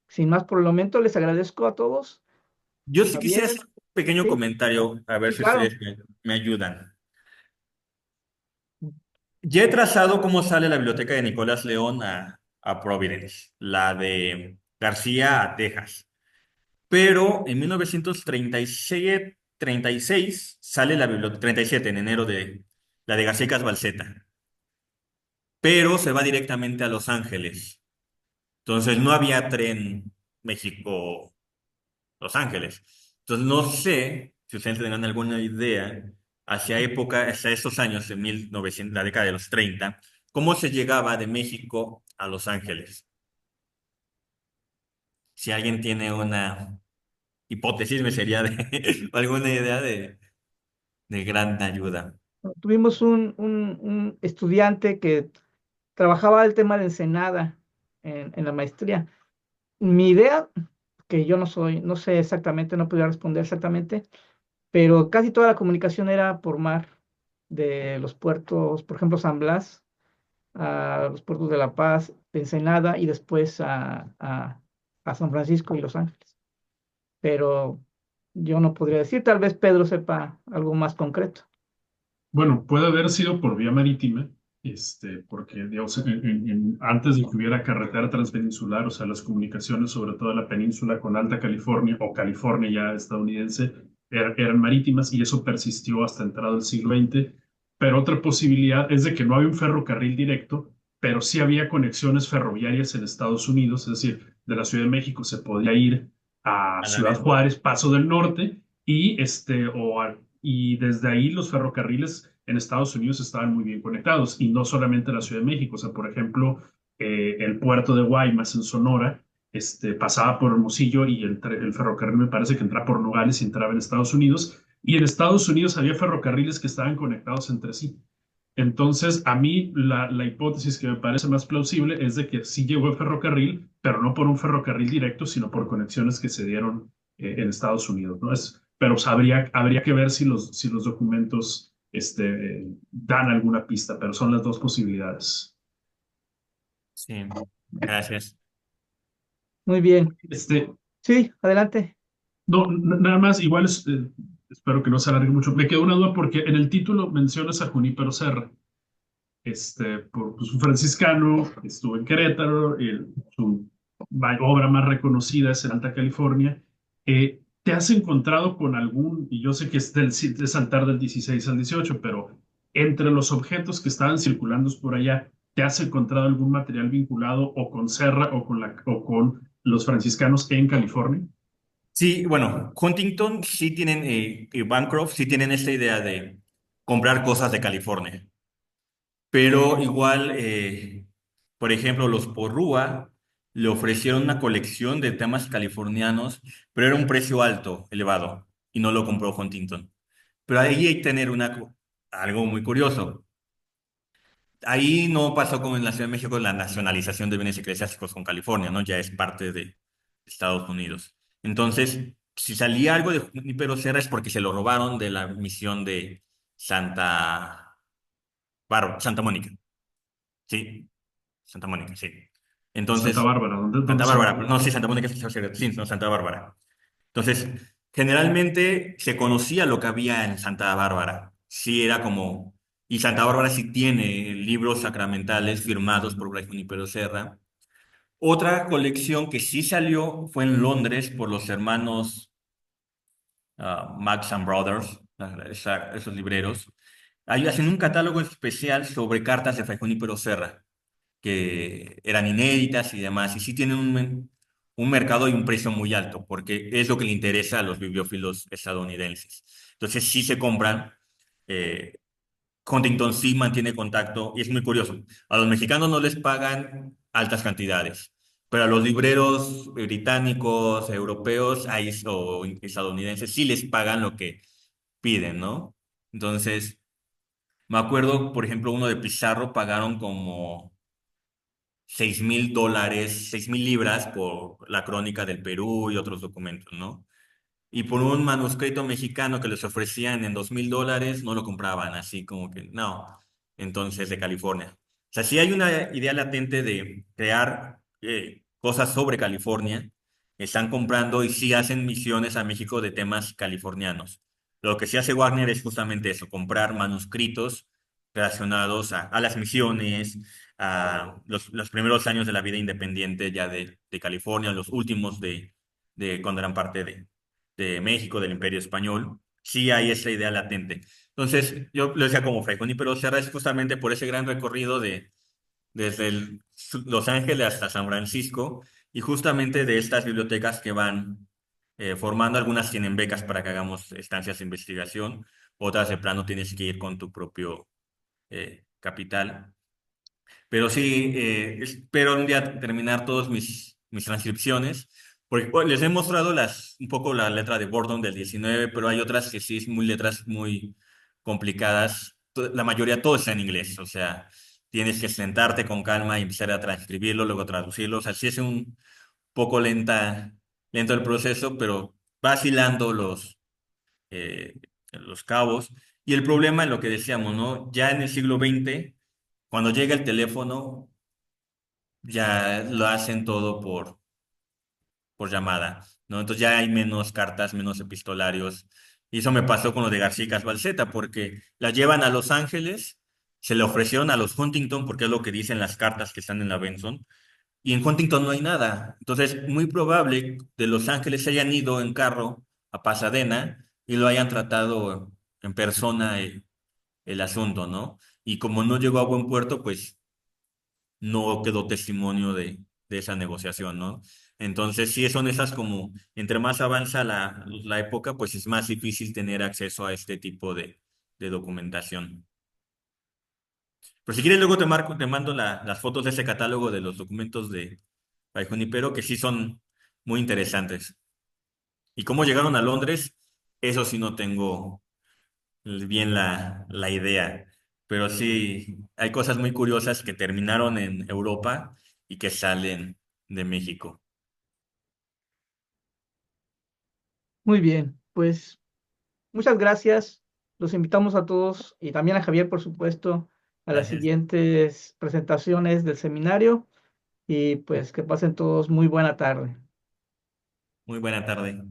sin más por el momento, les agradezco a todos. Yo sí quisiera Javier, hacer un pequeño sí, comentario, a ver sí, si claro. ustedes me ayudan. Ya he trazado cómo sale la biblioteca de Nicolás León a Providence, la de García a Texas. Pero en 1937, 36 sale la biblioteca, 37 en enero de la de García Balseta, pero se va directamente a Los Ángeles. Entonces no había tren México-Los Ángeles. Entonces no sé si ustedes tengan alguna idea hacia esos años, en 1900, la década de los 30, ¿cómo se llegaba de México a Los Ángeles? Si alguien tiene una hipótesis, me sería de alguna idea de gran ayuda. Tuvimos un estudiante que trabajaba el tema de Ensenada en la maestría. Mi idea, que yo no sé exactamente, no podía responder exactamente, pero casi toda la comunicación era por mar, de los puertos, por ejemplo, San Blas, a los puertos de La Paz, de Ensenada y después a San Francisco y Los Ángeles. Pero yo no podría decir, tal vez Pedro sepa algo más concreto. Bueno, puede haber sido por vía marítima, porque digamos, antes de que hubiera carretera transpeninsular, o sea, las comunicaciones, sobre todo la península con Alta California o California ya estadounidense, eran marítimas y eso persistió hasta entrado el siglo XX. Pero otra posibilidad es de que no había un ferrocarril directo, pero sí había conexiones ferroviarias en Estados Unidos, es decir, de la Ciudad de México se podía ir a A la Ciudad vez. Juárez, Paso del Norte, y desde ahí los ferrocarriles en Estados Unidos estaban muy bien conectados, y no solamente la Ciudad de México, o sea, por ejemplo, el puerto de Guaymas en Sonora, pasaba por Hermosillo y el ferrocarril me parece que entraba por Nogales y entraba en Estados Unidos, y en Estados Unidos había ferrocarriles que estaban conectados entre sí. Entonces, a mí la hipótesis que me parece más plausible es de que sí llegó el ferrocarril, pero no por un ferrocarril directo, sino por conexiones que se dieron en Estados Unidos, ¿no? Pero pues, habría que ver si los documentos dan alguna pista, pero son las dos posibilidades. Sí, gracias. Muy bien. Este, Sí, adelante. no, nada más, igual espero que no se alargue mucho. Me quedó una duda porque en el título mencionas a Junípero Serra. Pues, un franciscano, estuvo en Querétaro, su obra más reconocida es en Alta California. ¿Te has encontrado con algún, y yo sé que es de saltar del 16 al 18, pero entre los objetos que estaban circulando por allá, ¿te has encontrado algún material vinculado o con Serra o con los franciscanos en California? Sí, bueno, Huntington sí tienen, y Bancroft sí tienen esta idea de comprar cosas de California, pero igual, por ejemplo, los Porrúa le ofrecieron una colección de temas californianos, pero era un precio alto, elevado, y no lo compró Huntington. Pero ahí hay que tener algo muy curioso. Ahí no pasó como en la Ciudad de México la nacionalización de bienes eclesiásticos con California, ¿no? Ya es parte de Estados Unidos. Entonces, si salía algo de Junípero Serra es porque se lo robaron de la misión de Santa Mónica. Sí, Santa Mónica, sí. Santa Entonces, Bárbara, ¿dónde Santa se Bárbara, robó? no, sí, Santa Mónica es sí, no, Santa Bárbara. Entonces, generalmente se conocía lo que había en Santa Bárbara. Sí, era como... Y Santa Bárbara sí tiene libros sacramentales firmados por Fray Junípero Serra. Otra colección que sí salió fue en Londres por los hermanos Max and Brothers, esos libreros. Ahí hacen un catálogo especial sobre cartas de Fray Junípero Serra, que eran inéditas y demás. Y sí tienen un mercado y un precio muy alto, porque es lo que le interesa a los bibliófilos estadounidenses. Entonces sí se compran. eh, Huntington sí mantiene contacto y es muy curioso. A los mexicanos no les pagan altas cantidades, pero a los libreros británicos, europeos o estadounidenses sí les pagan lo que piden, ¿no? Entonces, me acuerdo, por ejemplo, uno de Pizarro pagaron como $6,000, 6,000 libras por la crónica del Perú y otros documentos, ¿no? Y por un manuscrito mexicano que les ofrecían en $2,000, no lo compraban, así como que no. Entonces, de California. O sea, sí hay una idea latente de crear cosas sobre California. Están comprando y sí hacen misiones a México de temas californianos. Lo que sí hace Warner es justamente eso, comprar manuscritos relacionados a las misiones, a los primeros años de la vida independiente ya de California, los últimos de cuando eran parte de México, del Imperio Español, sí hay esa idea latente. Entonces, yo lo decía como Fray Junípero Serra es justamente por ese gran recorrido desde Los Ángeles hasta San Francisco y justamente de estas bibliotecas que van formando, algunas tienen becas para que hagamos estancias de investigación, otras de plano tienes que ir con tu propio capital. Pero sí, espero un día terminar todos mis transcripciones, porque bueno, les he mostrado un poco la letra de Gordon del 19, pero hay otras que sí es muy letras muy complicadas. La mayoría todo está en inglés, o sea, tienes que sentarte con calma y empezar a transcribirlo, luego traducirlo. O sea, sí es un poco lento el proceso, pero vacilando los cabos. Y el problema es lo que decíamos, ¿no? Ya en el siglo XX, cuando llega el teléfono, ya lo hacen todo por llamada, ¿no? Entonces ya hay menos cartas, menos epistolarios. Y eso me pasó con lo de García Casbalceta, porque la llevan a Los Ángeles, se le ofrecieron a los Huntington, porque es lo que dicen las cartas que están en la Benson, y en Huntington no hay nada. Entonces, muy probable de Los Ángeles se hayan ido en carro a Pasadena y lo hayan tratado en persona el asunto, ¿no? Y como no llegó a buen puerto, pues no quedó testimonio de esa negociación, ¿no? Entonces, sí son esas como, entre más avanza la época, pues es más difícil tener acceso a este tipo de documentación. Pero si quieres, luego te mando las fotos de ese catálogo de los documentos de Fray Junípero, que sí son muy interesantes. Y cómo llegaron a Londres, eso sí no tengo bien la idea. Pero sí, hay cosas muy curiosas que terminaron en Europa y que salen de México. Muy bien, pues muchas gracias. Los invitamos a todos y también a Javier, por supuesto, a las Gracias. siguientes presentaciones del seminario y pues que pasen todos muy buena tarde. Muy buena tarde.